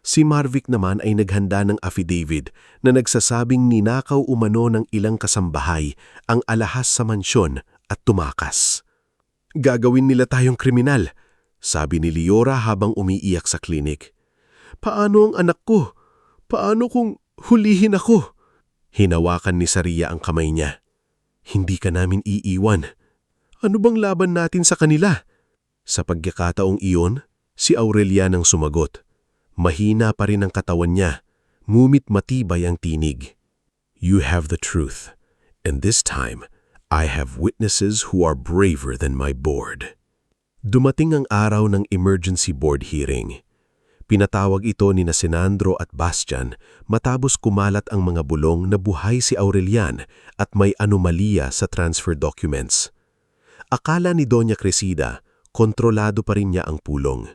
Si Marvic naman ay naghanda ng affidavit na nagsasabing ninakaw umano ng ilang kasambahay ang alahas sa mansyon at tumakas. Gagawin nila tayong kriminal, sabi ni Liora habang umiiyak sa klinik. Paano ang anak ko? Paano kung hulihin ako? Hinawakan ni Saria ang kamay niya. Hindi ka namin iiwan. Ano bang laban natin sa kanila? Sa pagkakataong iyon, si Aurelian ang sumagot. Mahina pa rin ang katawan niya, ngunit matibay ang tinig. You have the truth, and this time, I have witnesses who are braver than my board. Dumating ang araw ng emergency board hearing. Pinatawag ito ni Sinandro at Bastian matapos kumalat ang mga bulong na buhay si Aurelian at may anomalya sa transfer documents. Akala ni Doña Crescida, kontrolado pa rin niya ang pulong.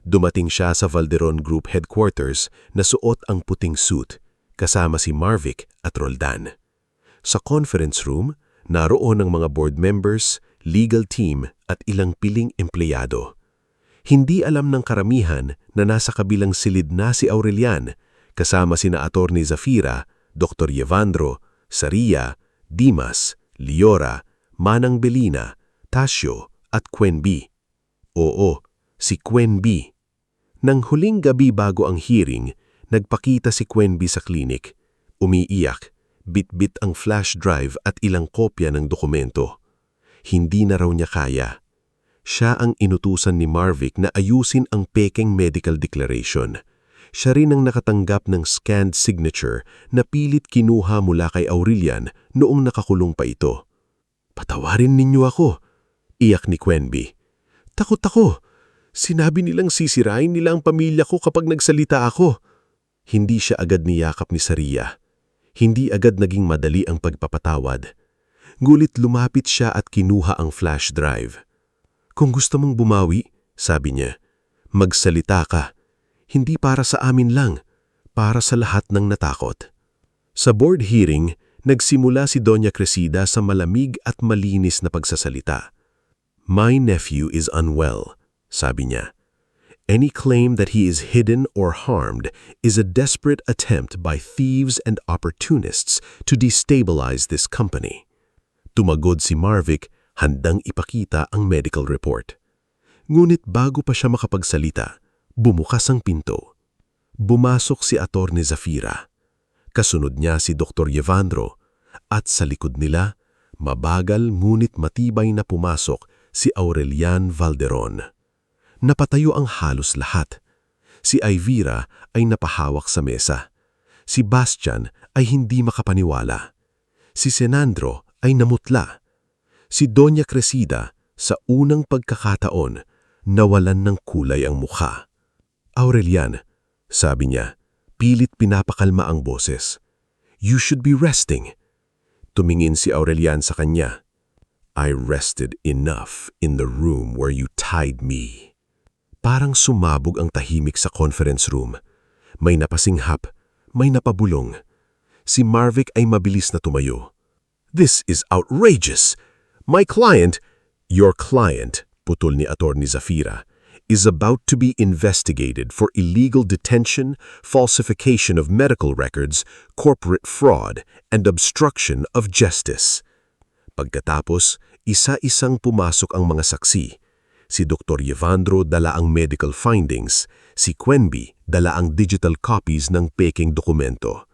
Dumating siya sa Valderon Group headquarters na suot ang puting suit, kasama si Marvic at Roldan. Sa conference room, naroon ang mga board members, legal team at ilang piling empleyado. Hindi alam ng karamihan na nasa kabilang silid na si Aurelian, kasama sina Attorney Zafira, Dr. Yevandro, Saria, Dimas, Liora, Manang Belina, Tasio at Quen B. Oo, si Quen B. Nang huling gabi bago ang hearing, nagpakita si Quen B sa klinik. Umiiyak, Bit-bit ang flash drive at ilang kopya ng dokumento. Hindi na raw niya kaya. Siya ang inutusan ni Marvick na ayusin ang pekeng medical declaration. Siya rin ang nakatanggap ng scanned signature na pilit kinuha mula kay Aurelian noong nakakulong pa ito. "Patawarin ninyo ako," iyak ni Quenby. "Takot ako. Sinabi nilang sisirain nila ang pamilya ko kapag nagsalita ako." Hindi siya agad niyakap ni Saria. Hindi agad naging madali ang pagpapatawad. Ngulit lumapit siya at kinuha ang flash drive. "Kung gusto mong bumawi," sabi niya, "magsalita ka. Hindi para sa amin lang, para sa lahat ng natakot." Sa board hearing, nagsimula si Doña Cresida sa malamig at malinis na pagsasalita. "My nephew is unwell," sabi niya. "Any claim that he is hidden or harmed is a desperate attempt by thieves and opportunists to destabilize this company." Tumagod si Marvick, handang ipakita ang medical report. Ngunit bago pa siya makapagsalita, bumukas ang pinto. Bumasok si Atty. Zafira. Kasunod niya si Dr. Evandro, at sa likod nila, mabagal ngunit matibay na pumasok si Aurelian Valderon. Napatayo ang halos lahat. Si Ivira ay napahawak sa mesa. Si Bastian ay hindi makapaniwala. Si Senandro ay namutla. Si Doña Cresida, sa unang pagkakataon, nawalan ng kulay ang mukha. "Aurelian," sabi niya, pilit pinapakalma ang boses. "You should be resting." Tumingin si Aurelian sa kanya. "I rested enough in the room where you tied me." Parang sumabog ang tahimik sa conference room. May napasinghap, may napabulong. Si Marvick ay mabilis na tumayo. "This is outrageous! My client," "Your client," putol ni Atty. Zafira, "is about to be investigated for illegal detention, falsification of medical records, corporate fraud, and obstruction of justice." Pagkatapos, isa-isang pumasok ang mga saksi. Si Dr. Evandro dala ang medical findings, si Quenby dala ang digital copies ng peking dokumento.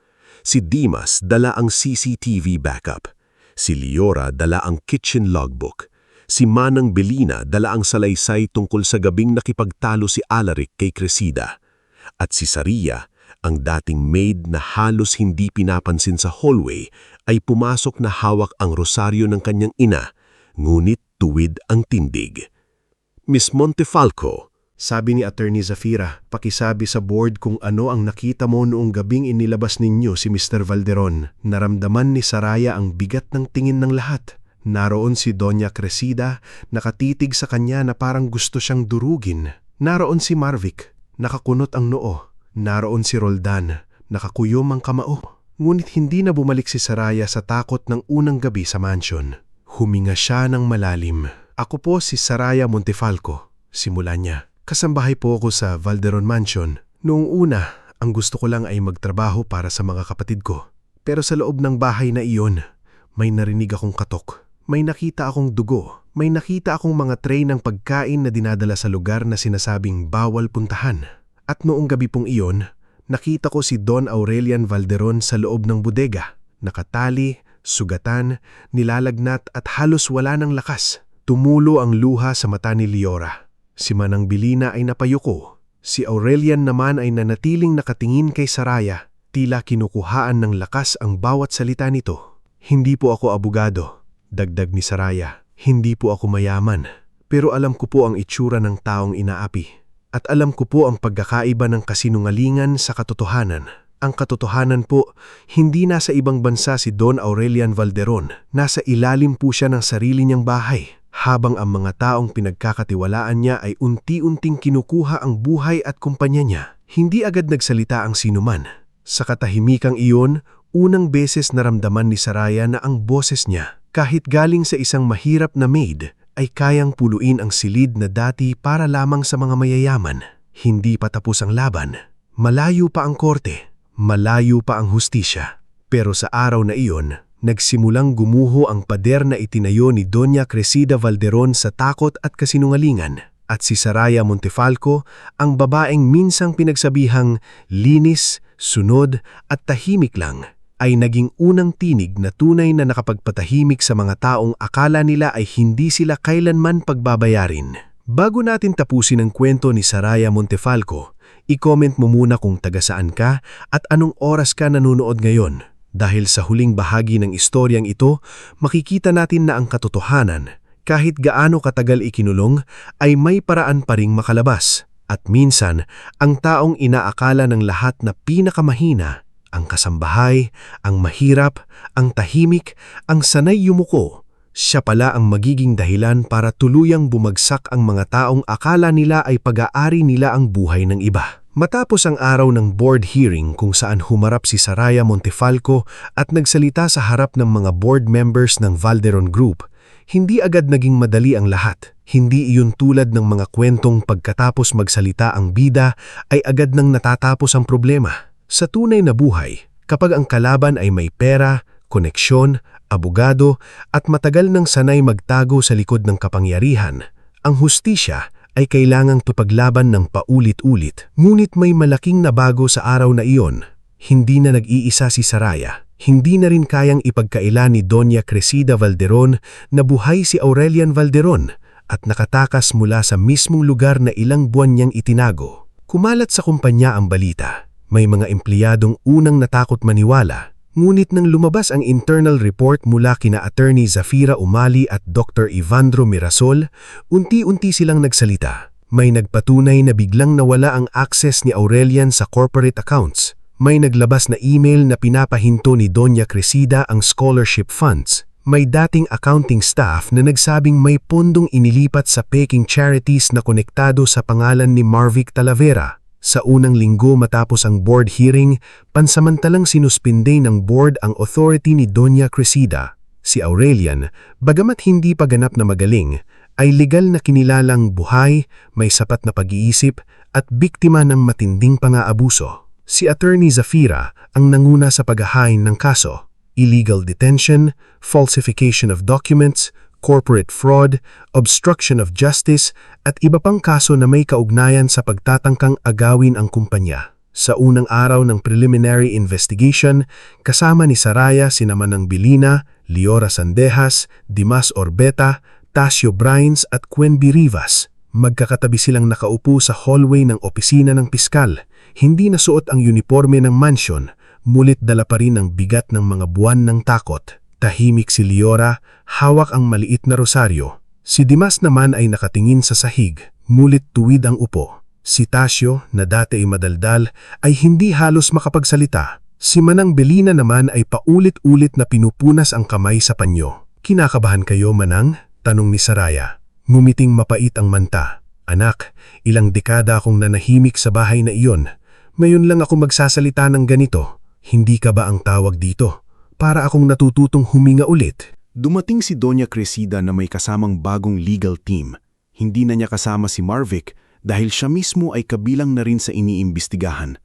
Si Dimas dala ang CCTV backup. Si Liora dala ang kitchen logbook. Si Manang Belina dala ang salaysay tungkol sa gabing nakipagtalo si Alaric kay Cresida. At si Saria, ang dating maid na halos hindi pinapansin sa hallway, ay pumasok na hawak ang rosaryo ng kanyang ina, ngunit tuwid ang tindig. "Miss Montefalco," sabi ni Atty. Zafira, "pakisabi sa board kung ano ang nakita mo noong gabing inilabas ninyo si Mr. Valderon." Naramdaman ni Saraya ang bigat ng tingin ng lahat. Naroon si Doña Cresida, nakatitig sa kanya na parang gusto siyang durugin. Naroon si Marvick, nakakunot ang noo. Naroon si Roldan, nakakuyom ang kamao. Ngunit hindi na bumalik si Saraya sa takot ng unang gabi sa mansion. Huminga siya ng malalim. "Ako po si Saraya Montefalco," simula niya. "Kasambahay po ako sa Valderon Mansion. Noong una, ang gusto ko lang ay magtrabaho para sa mga kapatid ko. Pero sa loob ng bahay na iyon, may narinig akong katok. May nakita akong dugo. May nakita akong mga tray ng pagkain na dinadala sa lugar na sinasabing bawal puntahan. At noong gabi pong iyon, nakita ko si Don Aurelian Valderon sa loob ng bodega. Nakatali, sugatan, nilalagnat at halos wala ng lakas. Tumulo ang luha sa mata ni Liora. Si Manang Belina ay napayuko. Si Aurelian naman ay nanatiling nakatingin kay Saraya. Tila kinukuhaan ng lakas ang bawat salita nito. "Hindi po ako abogado," dagdag ni Saraya. "Hindi po ako mayaman. Pero alam ko po ang itsura ng taong inaapi. At alam ko po ang pagkakaiba ng kasinungalingan sa katotohanan. Ang katotohanan po, hindi nasa ibang bansa si Don Aurelian Valderon. Nasa ilalim po siya ng sarili niyang bahay. Habang ang mga taong pinagkakatiwalaan niya ay unti-unting kinukuha ang buhay at kumpanya niya, hindi agad nagsalita ang sinuman. Sa katahimikang iyon, unang beses naramdaman ni Saraya na ang boses niya, kahit galing sa isang mahirap na maid, ay kayang puluin ang silid na dati para lamang sa mga mayayaman. Hindi pa tapos ang laban. Malayo pa ang korte. Malayo pa ang hustisya. Pero sa araw na iyon, nagsimulang gumuho ang pader na itinayo ni Doña Cresida Valderon sa takot at kasinungalingan, at si Saraya Montefalco, ang babaeng minsang pinagsabihang linis, sunod at tahimik lang, ay naging unang tinig na tunay na nakapagpatahimik sa mga taong akala nila ay hindi sila kailanman pagbabayarin. Bago natin tapusin ang kwento ni Saraya Montefalco, i-comment mo muna kung taga-saan ka at anong oras ka nanonood ngayon. Dahil sa huling bahagi ng istoryang ito, makikita natin na ang katotohanan, kahit gaano katagal ikinulong, ay may paraan pa ring makalabas. At minsan, ang taong inaakala ng lahat na pinakamahina, ang kasambahay, ang mahirap, ang tahimik, ang sanay yumuko, siya pala ang magiging dahilan para tuluyang bumagsak ang mga taong akala nila ay pag-aari nila ang buhay ng iba. Matapos ang araw ng board hearing kung saan humarap si Saraya Montefalco at nagsalita sa harap ng mga board members ng Valderon Group, hindi agad naging madali ang lahat. Hindi iyon tulad ng mga kwentong pagkatapos magsalita ang bida ay agad nang natatapos ang problema. Sa tunay na buhay, kapag ang kalaban ay may pera, koneksyon, abogado at matagal nang sanay magtago sa likod ng kapangyarihan, ang hustisya ay kailangang tupaglaban ng paulit-ulit. Ngunit may malaking nabago sa araw na iyon. Hindi na nag-iisa si Saraya. Hindi na rin kayang ipagkaila ni Doña Cresida Valderon na buhay si Aurelian Valderon at nakatakas mula sa mismong lugar na ilang buwan niyang itinago. Kumalat sa kumpanya ang balita. May mga empleyadong unang natakot maniwala. Ngunit nang lumabas ang internal report mula kina Attorney Zafira Umali at Dr. Ivandro Mirasol, unti-unti silang nagsalita. May nagpatunay na biglang nawala ang access ni Aurelian sa corporate accounts. May naglabas na email na pinapahinto ni Doña Cresida ang scholarship funds. May dating accounting staff na nagsabing may pondong inilipat sa Peking charities na konektado sa pangalan ni Marvic Talavera. Sa unang linggo matapos ang board hearing, pansamantalang sinuspinde ng board ang authority ni Doña Cresida. Si Aurelian, bagamat hindi pa ganap na magaling, ay legal na kinilalang buhay, may sapat na pag-iisip at biktima ng matinding pang-aabuso. Si Attorney Zafira ang nanguna sa paghahain ng kaso, illegal detention, falsification of documents, corporate fraud, obstruction of justice, at iba pang kaso na may kaugnayan sa pagtatangkang agawin ang kumpanya. Sa unang araw ng preliminary investigation, kasama ni Saraya sina Manang Bilina, Liora Sandejas, Dimas Orbeta, Tasio Brines at Quenby Rivas. Magkakatabi silang nakaupo sa hallway ng opisina ng piskal. Hindi nasuot ang uniforme ng mansion, mulit dala pa rin ang bigat ng mga buwan ng takot. Tahimik si Liora, hawak ang maliit na rosaryo. Si Dimas naman ay nakatingin sa sahig, mulit tuwid ang upo. Si Tasio, na dati ay madaldal, ay hindi halos makapagsalita. Si Manang Belina naman ay paulit-ulit na pinupunas ang kamay sa panyo. "Kinakabahan kayo, Manang?" tanong ni Saraya. Ngumiting mapait ang manta. "Anak, ilang dekada akong nanahimik sa bahay na iyon. Ngayon lang ako magsasalita ng ganito. Hindi ka ba ang tawag dito? Para akong natututong huminga ulit." Dumating si Doña Cresida na may kasamang bagong legal team. Hindi na niya kasama si Marvic dahil siya mismo ay kabilang na rin sa iniimbestigahan.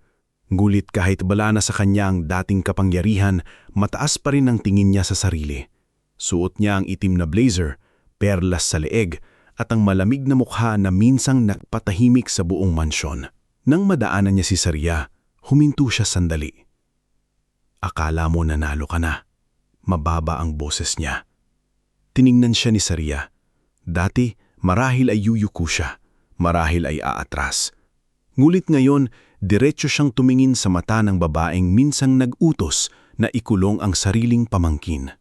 Ngulit kahit bala na sa kanya ang dating kapangyarihan, mataas pa rin ang tingin niya sa sarili. Suot niya ang itim na blazer, perlas sa leeg, at ang malamig na mukha na minsang nagpatahimik sa buong mansyon. Nang madaanan niya si Saraya, huminto siya sandali. "Akala mo nanalo ka na." Mababa ang boses niya. Tiningnan siya ni Saraya. Dati, marahil ay yuyuko siya, marahil ay aatras. Ngulit ngayon, diretso siyang tumingin sa mata ng babaeng minsang nag-utos na ikulong ang sariling pamangkin.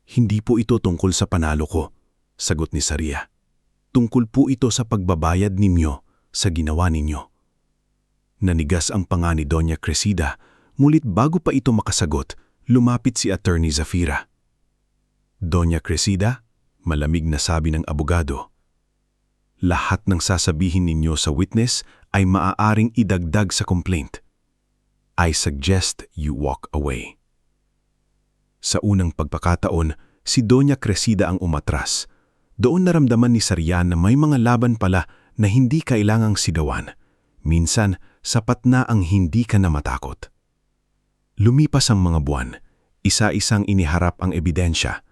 "Hindi po ito tungkol sa panalo ko," sagot ni Saraya. "Tungkol po ito sa pagbabayad ninyo sa ginawa ninyo." Nanigas ang panga ni Doña Cresida, mulit bago pa ito makasagot, lumapit si Attorney Zafira. "Doña Cresida," malamig na sabi ng abogado, "lahat ng sasabihin ninyo sa witness ay maaaring idagdag sa complaint. I suggest you walk away." Sa unang pagpakataon, si Doña Cresida ang umatras. Doon naramdaman ni Saraya na may mga laban pala na hindi kailangang sigawan. Minsan, sapat na ang hindi ka na matakot. Lumipas ang mga buwan, isa-isang iniharap ang ebidensya.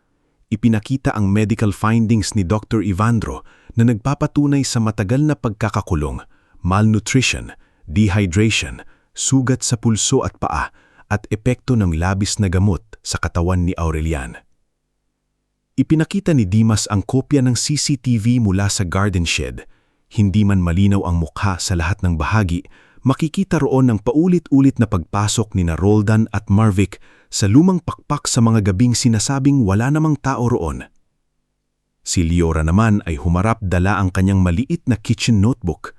Ipinakita ang medical findings ni Dr. Ivandro na nagpapatunay sa matagal na pagkakakulong, malnutrition, dehydration, sugat sa pulso at paa, at epekto ng labis na gamot sa katawan ni Aurelian. Ipinakita ni Dimas ang kopya ng CCTV mula sa garden shed. Hindi man malinaw ang mukha sa lahat ng bahagi, makikita roon ang paulit-ulit na pagpasok ni na Roldan at Marvick sa lumang pakpak sa mga gabing sinasabing wala namang tao roon. Si Liora naman ay humarap dala ang kanyang maliit na kitchen notebook.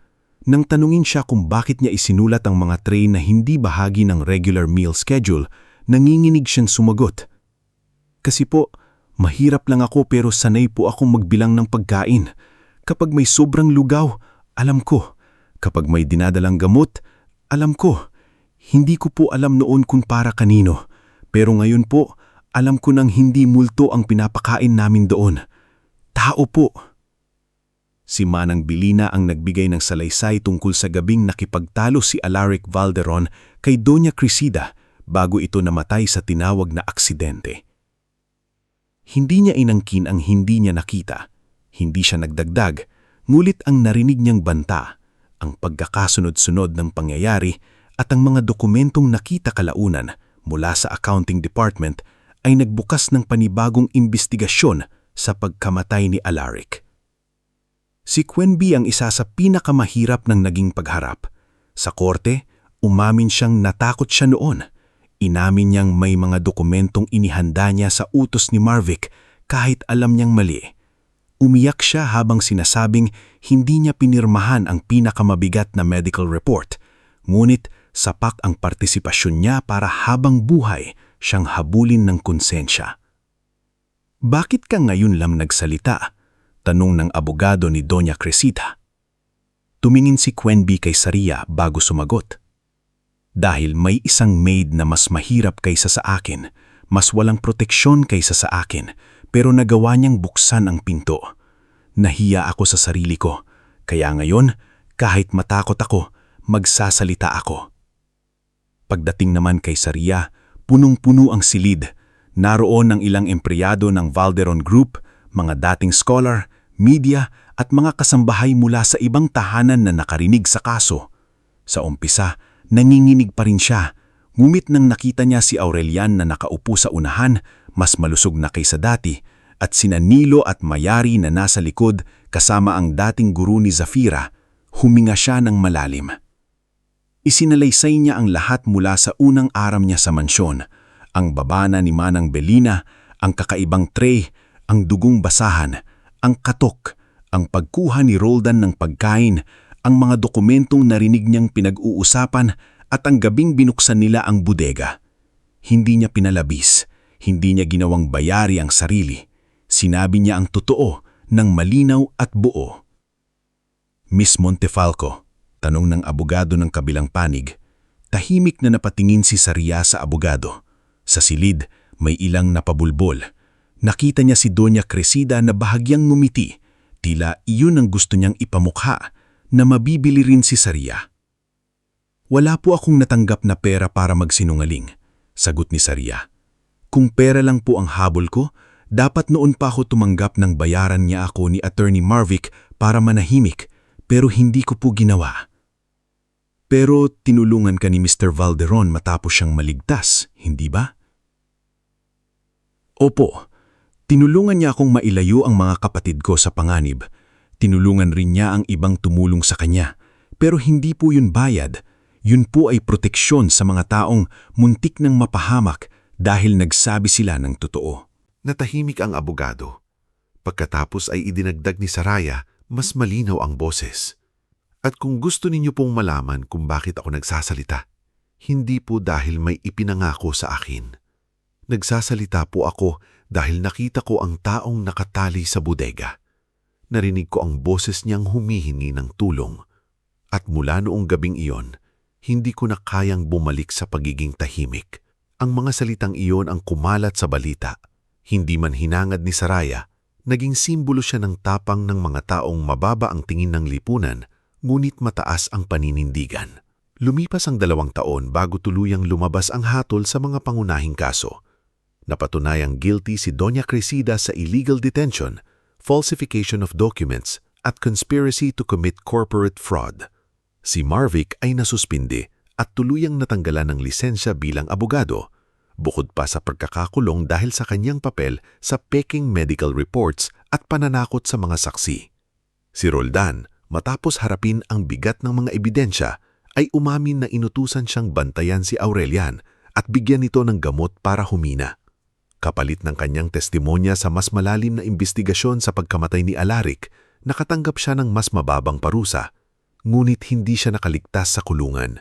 Nang tanungin siya kung bakit niya isinulat ang mga tray na hindi bahagi ng regular meal schedule, nanginginig siyang sumagot. Kasi po, mahirap lang ako pero sanay po akong magbilang ng pagkain. Kapag may sobrang lugaw, alam ko. Kapag may dinadalang gamot, alam ko. Hindi ko po alam noon kung para kanino. Pero ngayon po, alam ko nang hindi multo ang pinapakain namin doon. Tao po. Si Manang Bilina ang nagbigay ng salaysay tungkol sa gabing nakipagtalo si Alaric Valderon kay Doña Crisida bago ito namatay sa tinawag na aksidente. Hindi niya inangkin ang hindi niya nakita. Hindi siya nagdagdag, ngulit ang narinig niyang banta, ang pagkakasunod-sunod ng pangyayari at ang mga dokumentong nakita kalaunan mula sa accounting department ay nagbukas ng panibagong imbestigasyon sa pagkamatay ni Alaric. Si Quenby ang isa sa pinakamahirap ng naging pagharap. Sa korte, umamin siyang natakot siya noon. Inamin niyang may mga dokumentong inihanda niya sa utos ni Marvick kahit alam niyang mali. Umiyak siya habang sinasabing hindi niya pinirmahan ang pinakamabigat na medical report, ngunit sapat ang partisipasyon niya para habang buhay siyang habulin ng konsensya. Bakit ka ngayon lang nagsalita? Tanong ng abogado ni Doña Crisida. Tumingin si Quenby kay Saria bago sumagot. Dahil may isang maid na mas mahirap kaysa sa akin, mas walang proteksyon kaysa sa akin, pero nagawa niyang buksan ang pinto. Nahiya ako sa sarili ko, kaya ngayon, kahit matakot ako, magsasalita ako. Pagdating naman kay Saria, punong-puno ang silid. Naroon ang ilang empleyado ng Valderon Group, mga dating scholar, media at mga kasambahay mula sa ibang tahanan na nakarinig sa kaso. Sa umpisa, nanginginig pa rin siya, ngumit nang nakita niya si Aurelian na nakaupo sa unahan, mas malusog na kaysa dati, at sina Nilo at Mayari na nasa likod kasama ang dating guru ni Zafira, huminga siya ng malalim. Isinalaysay niya ang lahat mula sa unang aram niya sa mansyon, ang babana ni Manang Belina, ang kakaibang tray, ang dugong basahan, ang katok, ang pagkuha ni Roldan ng pagkain, ang mga dokumentong narinig niyang pinag-uusapan at ang gabing binuksan nila ang bodega. Hindi niya pinalabis, hindi niya ginawang bayari ang sarili. Sinabi niya ang totoo ng malinaw at buo. Miss Montefalco, tanong ng abogado ng kabilang panig. Tahimik na napatingin si Saria sa abogado. Sa silid, may ilang napabulbol. Nakita niya si Doña Crisida na bahagyang ngumiti. Tila iyon ang gusto niyang ipamukha na mabibili rin si Saria. Wala po akong natanggap na pera para magsinungaling, sagot ni Saria. Kung pera lang po ang habol ko, dapat noon pa ako tumanggap ng bayaran niya ako ni Attorney Marvick para manahimik, pero hindi ko po ginawa. Pero tinulungan ka ni Mr. Valderon matapos siyang maligtas, hindi ba? Opo, tinulungan niya akong mailayo ang mga kapatid ko sa panganib. Tinulungan rin niya ang ibang tumulong sa kanya. Pero hindi po yun bayad. Yun po ay proteksyon sa mga taong muntik ng mapahamak dahil nagsabi sila ng totoo. Natahimik ang abogado. Pagkatapos ay idinagdag ni Saraya, mas malinaw ang boses. At kung gusto ninyo pong malaman kung bakit ako nagsasalita, hindi po dahil may ipinangako sa akin. Nagsasalita po ako dahil nakita ko ang taong nakatali sa bodega. Narinig ko ang boses niyang humihingi ng tulong. At mula noong gabing iyon, hindi ko na kayang bumalik sa pagiging tahimik. Ang mga salitang iyon ang kumalat sa balita. Hindi man hinangad ni Saraya, naging simbolo siya ng tapang ng mga taong mababa ang tingin ng lipunan, ngunit mataas ang paninindigan. Lumipas ang 2 taon bago tuluyang lumabas ang hatol sa mga pangunahing kaso. Napatunayang guilty si Doña Crisida sa illegal detention, falsification of documents, at conspiracy to commit corporate fraud. Si Marvick ay nasuspindi at tuluyang natanggalan ng lisensya bilang abogado, bukod pa sa pagkakakulong dahil sa kanyang papel sa peking medical reports at pananakot sa mga saksi. Si Roldan, matapos harapin ang bigat ng mga ebidensya, ay umamin na inutusan siyang bantayan si Aurelian at bigyan nito ng gamot para humina. Kapalit ng kanyang testimonya sa mas malalim na imbestigasyon sa pagkamatay ni Alaric, nakatanggap siya ng mas mababang parusa, ngunit hindi siya nakaligtas sa kulungan.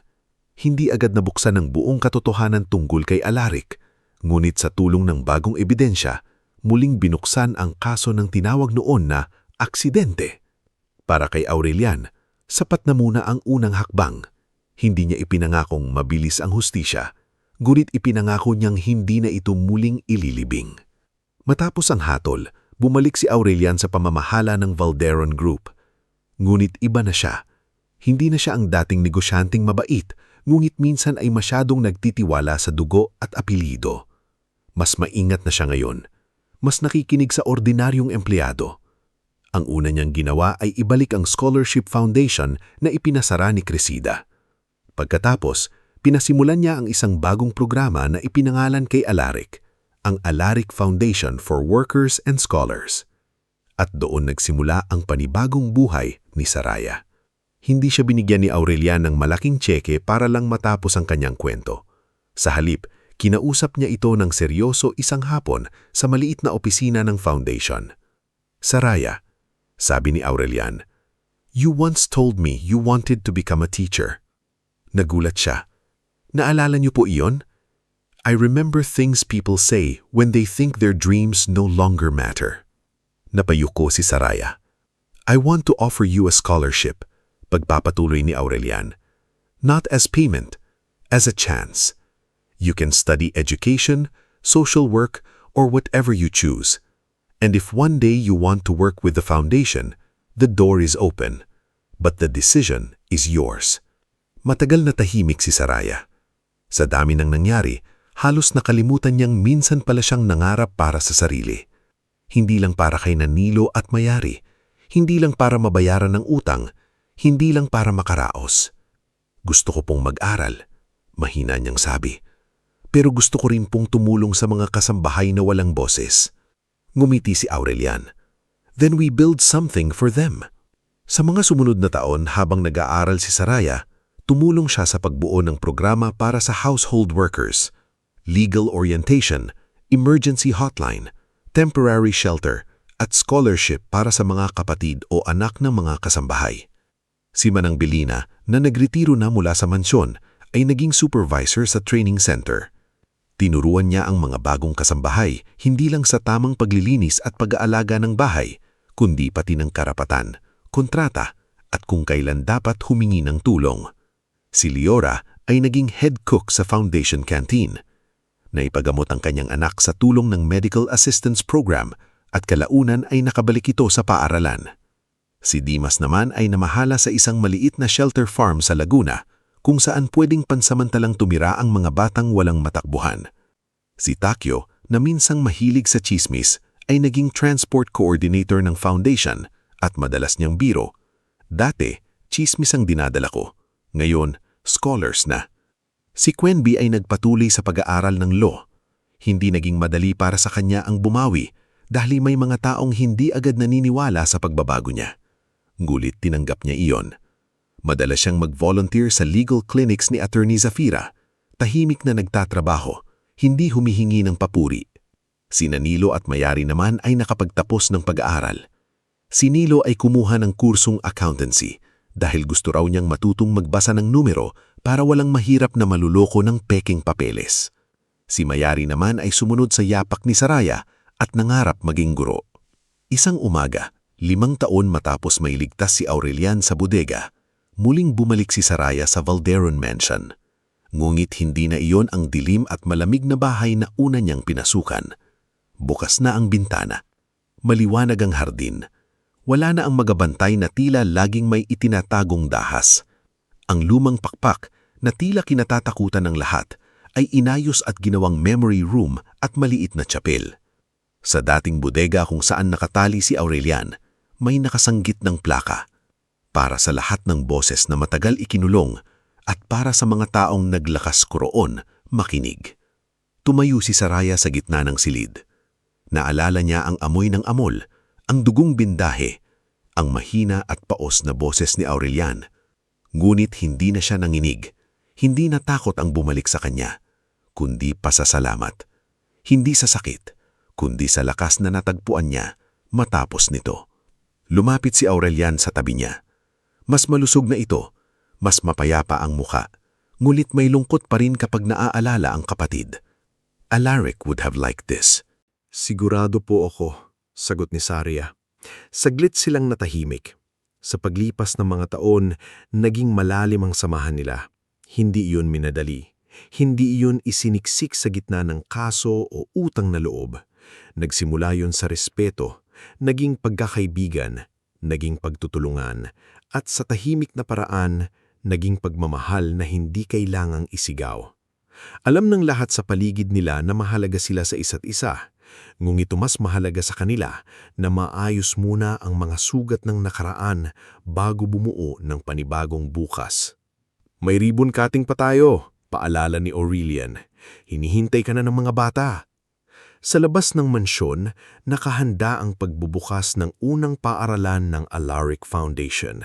Hindi agad nabuksan ang buong katotohanan tungkol kay Alaric, ngunit sa tulong ng bagong ebidensya, muling binuksan ang kaso ng tinawag noon na aksidente. Para kay Aurelian, sapat na muna ang unang hakbang. Hindi niya ipinangakong mabilis ang hustisya, ngunit ipinangako niyang hindi na ito muling ililibing. Matapos ang hatol, bumalik si Aurelian sa pamamahala ng Valderon Group. Ngunit iba na siya. Hindi na siya ang dating negosyanteng mabait, ngunit minsan ay masyadong nagtitiwala sa dugo at apelido. Mas maingat na siya ngayon. Mas nakikinig sa ordinaryong empleyado. Ang una niyang ginawa ay ibalik ang Scholarship Foundation na ipinasara ni Crescida. Pagkatapos, pinasimulan niya ang isang bagong programa na ipinangalan kay Alaric, ang Alaric Foundation for Workers and Scholars. At doon nagsimula ang panibagong buhay ni Saraya. Hindi siya binigyan ni Aurelian ng malaking tseke para lang matapos ang kanyang kwento. Sa halip, kinausap niya ito ng seryoso isang hapon sa maliit na opisina ng foundation. Saraya, sabi ni Aurelian, "You once told me you wanted to become a teacher." Nagulat siya. "Naalala niyo po iyon? I remember things people say when they think their dreams no longer matter." Napayuko si Saraya. "I want to offer you a scholarship," pagpapatuloy ni Aurelian. "Not as payment, as a chance. You can study education, social work, or whatever you choose. And if one day you want to work with the foundation, the door is open. But the decision is yours." Matagal na tahimik si Saraya. Sa dami ng nangyari, halos nakalimutan niyang minsan pala siyang nangarap para sa sarili. Hindi lang para kay Nanilo at Mayari, hindi lang para mabayaran ng utang, hindi lang para makaraos. "Gusto ko pong mag-aral," mahina niyang sabi. "Pero gusto ko rin pong tumulong sa mga kasambahay na walang boses." Ngumiti si Aurelian. "Then we build something for them." Sa mga sumunod na taon habang nag-aaral si Saraya, tumulong siya sa pagbuo ng programa para sa household workers, legal orientation, emergency hotline, temporary shelter, at scholarship para sa mga kapatid o anak ng mga kasambahay. Si Manang Belina, na nagretiro na mula sa mansyon, ay naging supervisor sa training center. Tinuruan niya ang mga bagong kasambahay hindi lang sa tamang paglilinis at pag-aalaga ng bahay, kundi pati ng karapatan, kontrata, at kung kailan dapat humingi ng tulong. Si Leora ay naging head cook sa foundation canteen. Naipagamot ang kanyang anak sa tulong ng medical assistance program at kalaunan ay nakabalik ito sa paaralan. Si Dimas naman ay namahala sa isang maliit na shelter farm sa Laguna kung saan pwedeng pansamantalang tumira ang mga batang walang matakbuhan. Si Takyo, na minsang mahilig sa chismis, ay naging transport coordinator ng foundation at madalas niyang biro. "Dati, chismis ang dinadala ko. Ngayon, scholars na." Si Quenby ay nagpatuloy sa pag-aaral ng law. Hindi naging madali para sa kanya ang bumawi dahil may mga taong hindi agad naniniwala sa pagbabago niya. Ngulit tinanggap niya iyon. Madalas siyang mag-volunteer sa legal clinics ni Attorney Zafira. Tahimik na nagtatrabaho, hindi humihingi ng papuri. Si Nanilo at Mayari naman ay nakapagtapos ng pag-aaral. Si Nilo ay kumuha ng kursong accountancy dahil gusto raw niyang matutong magbasa ng numero para walang mahirap na maluloko ng peking papeles. Si Mayari naman ay sumunod sa yapak ni Saraya at nangarap maging guro. Isang umaga, 5 taon matapos mailigtas si Aurelian sa bodega, muling bumalik si Saraya sa Valderon Mansion. Ngunit hindi na iyon ang dilim at malamig na bahay na una niyang pinasukan. Bukas na ang bintana. Maliwanag ang hardin. Wala na ang magabantay na tila laging may itinatagong dahas. Ang lumang pakpak na tila kinatatakutan ng lahat ay inayos at ginawang memory room at maliit na chapel. Sa dating bodega kung saan nakatali si Aurelian, may nakasanggit ng plaka. Para sa lahat ng boses na matagal ikinulong at para sa mga taong naglakas kuroon, makinig. Tumayo si Saraya sa gitna ng silid. Naalala niya ang amoy ng amol, ang dugong bindahe, ang mahina at paos na boses ni Aurelian. Ngunit hindi na siya nanginig, hindi natakot ang bumalik sa kanya, kundi pasasalamat. Hindi sa sakit, kundi sa lakas na natagpuan niya matapos nito. Lumapit si Aurelian sa tabi niya. Mas malusog na ito, mas mapayapa ang muka, ngulit may lungkot pa rin kapag naaalala ang kapatid. Alaric would have liked this. Sigurado po ako, sagot ni Sarya. Saglit silang natahimik. Sa paglipas ng mga taon, naging malalim ang samahan nila. Hindi iyon minadali. Hindi iyon isiniksik sa gitna ng kaso o utang na loob. Nagsimula yun sa respeto, naging pagkakaibigan, naging pagtutulungan, at sa tahimik na paraan, naging pagmamahal na hindi kailangang isigaw. Alam ng lahat sa paligid nila na mahalaga sila sa isa't isa, ngunit mas mahalaga sa kanila na maayos muna ang mga sugat ng nakaraan bago bumuo ng panibagong bukas. May ribbon cutting pa tayo, paalala ni Aurelian. Hinihintay ka na ng mga bata. Sa labas ng mansyon, nakahanda ang pagbubukas ng unang paaralan ng Alaric Foundation.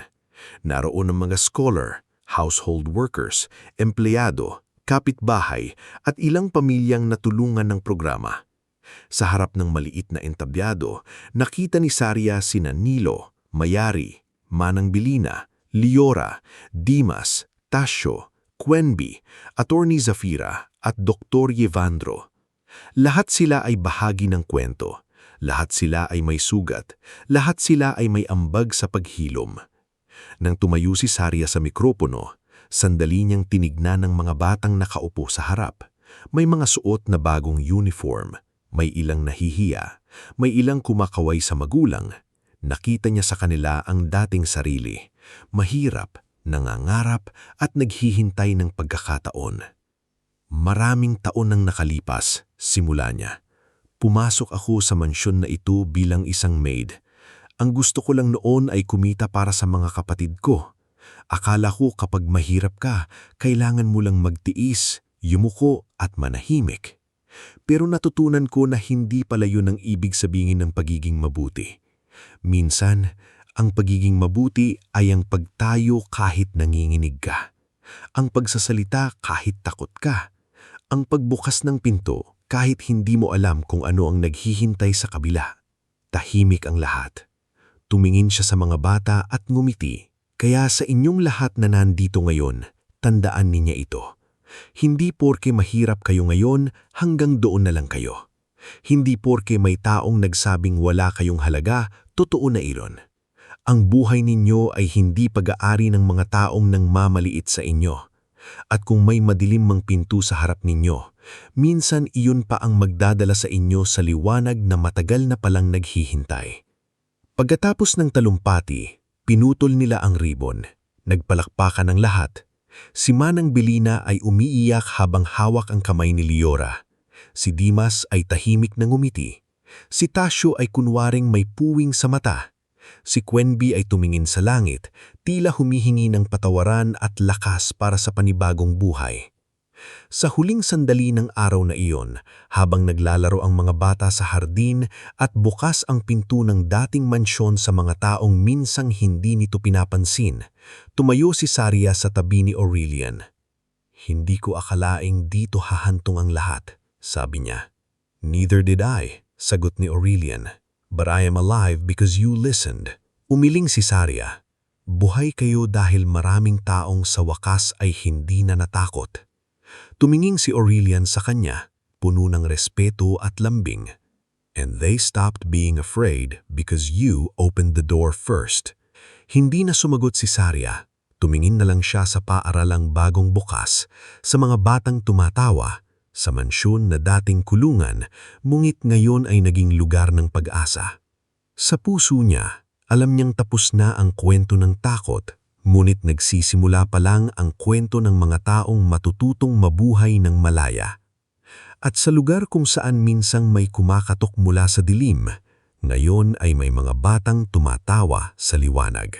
Naroon ang mga scholar, household workers, empleyado, kapitbahay at ilang pamilyang natulungan ng programa. Sa harap ng maliit na entabyado, nakita ni Sarya sina Nilo, Mayari, Manang Bilina, Liora, Dimas, Tasio, Quenby, Attorney Zafira at Dr. Yevandro. Lahat sila ay bahagi ng kwento. Lahat sila ay may sugat. Lahat sila ay may ambag sa paghilom. Nang tumayo si Sarya sa mikropono, sandali niyang tinignan ng mga batang nakaupo sa harap. May mga suot na bagong uniform. May ilang nahihiya. May ilang kumakaway sa magulang. Nakita niya sa kanila ang dating sarili. Mahirap, nangangarap at naghihintay ng pagkakataon. Maraming taon nang nakalipas, simula niya. Pumasok ako sa mansyon na ito bilang isang maid. Ang gusto ko lang noon ay kumita para sa mga kapatid ko. Akala ko kapag mahirap ka, kailangan mo lang magtiis, yumuko at manahimik. Pero natutunan ko na hindi pala yun ang ibig sabihin ng pagiging mabuti. Minsan, ang pagiging mabuti ay ang pagtayo kahit nanginginig ka. Ang pagsasalita kahit takot ka. Ang pagbukas ng pinto kahit hindi mo alam kung ano ang naghihintay sa kabila. Tahimik ang lahat. Tumingin siya sa mga bata at ngumiti. Kaya sa inyong lahat na nandito ngayon, tandaan niya ito. Hindi porke mahirap kayo ngayon, hanggang doon na lang kayo. Hindi porke may taong nagsabing wala kayong halaga, totoo na iyon. Ang buhay ninyo ay hindi pag-aari ng mga taong nang mamaliit sa inyo. At kung may madilim mang pinto sa harap ninyo, minsan iyon pa ang magdadala sa inyo sa liwanag na matagal na palang naghihintay. Pagkatapos ng talumpati, pinutol nila ang ribbon. Nagpalakpakan ng lahat. Si Manang Bilina ay umiiyak habang hawak ang kamay ni Liora. Si Dimas ay tahimik na ngumiti. Si Tasio ay kunwaring may puwing sa mata. Si Quenby ay tumingin sa langit, tila humihingi ng patawaran at lakas para sa panibagong buhay. Sa huling sandali ng araw na iyon, habang naglalaro ang mga bata sa hardin at bukas ang pinto ng dating mansyon sa mga taong minsang hindi nito pinapansin, tumayo si Sarya sa tabi ni Aurelian. "Hindi ko akalaing dito hahantong ang lahat," sabi niya. "Neither did I," sagot ni Aurelian. "But I am alive because you listened." Umiling si Sarya. Buhay kayo dahil maraming taong sa wakas ay hindi na natakot. Tumingin si Aurelian sa kanya, puno ng respeto at lambing. "And they stopped being afraid because you opened the door first." Hindi na sumagot si Sarya. Tumingin na lang siya sa paaralang bagong bukas, sa mga batang tumatawa, sa mansyon na dating kulungan, ngunit ngayon ay naging lugar ng pag-asa. Sa puso niya, alam niyang tapos na ang kwento ng takot, ngunit nagsisimula pa lang ang kwento ng mga taong matututong mabuhay ng malaya. At sa lugar kung saan minsang may kumakatok mula sa dilim, ngayon ay may mga batang tumatawa sa liwanag.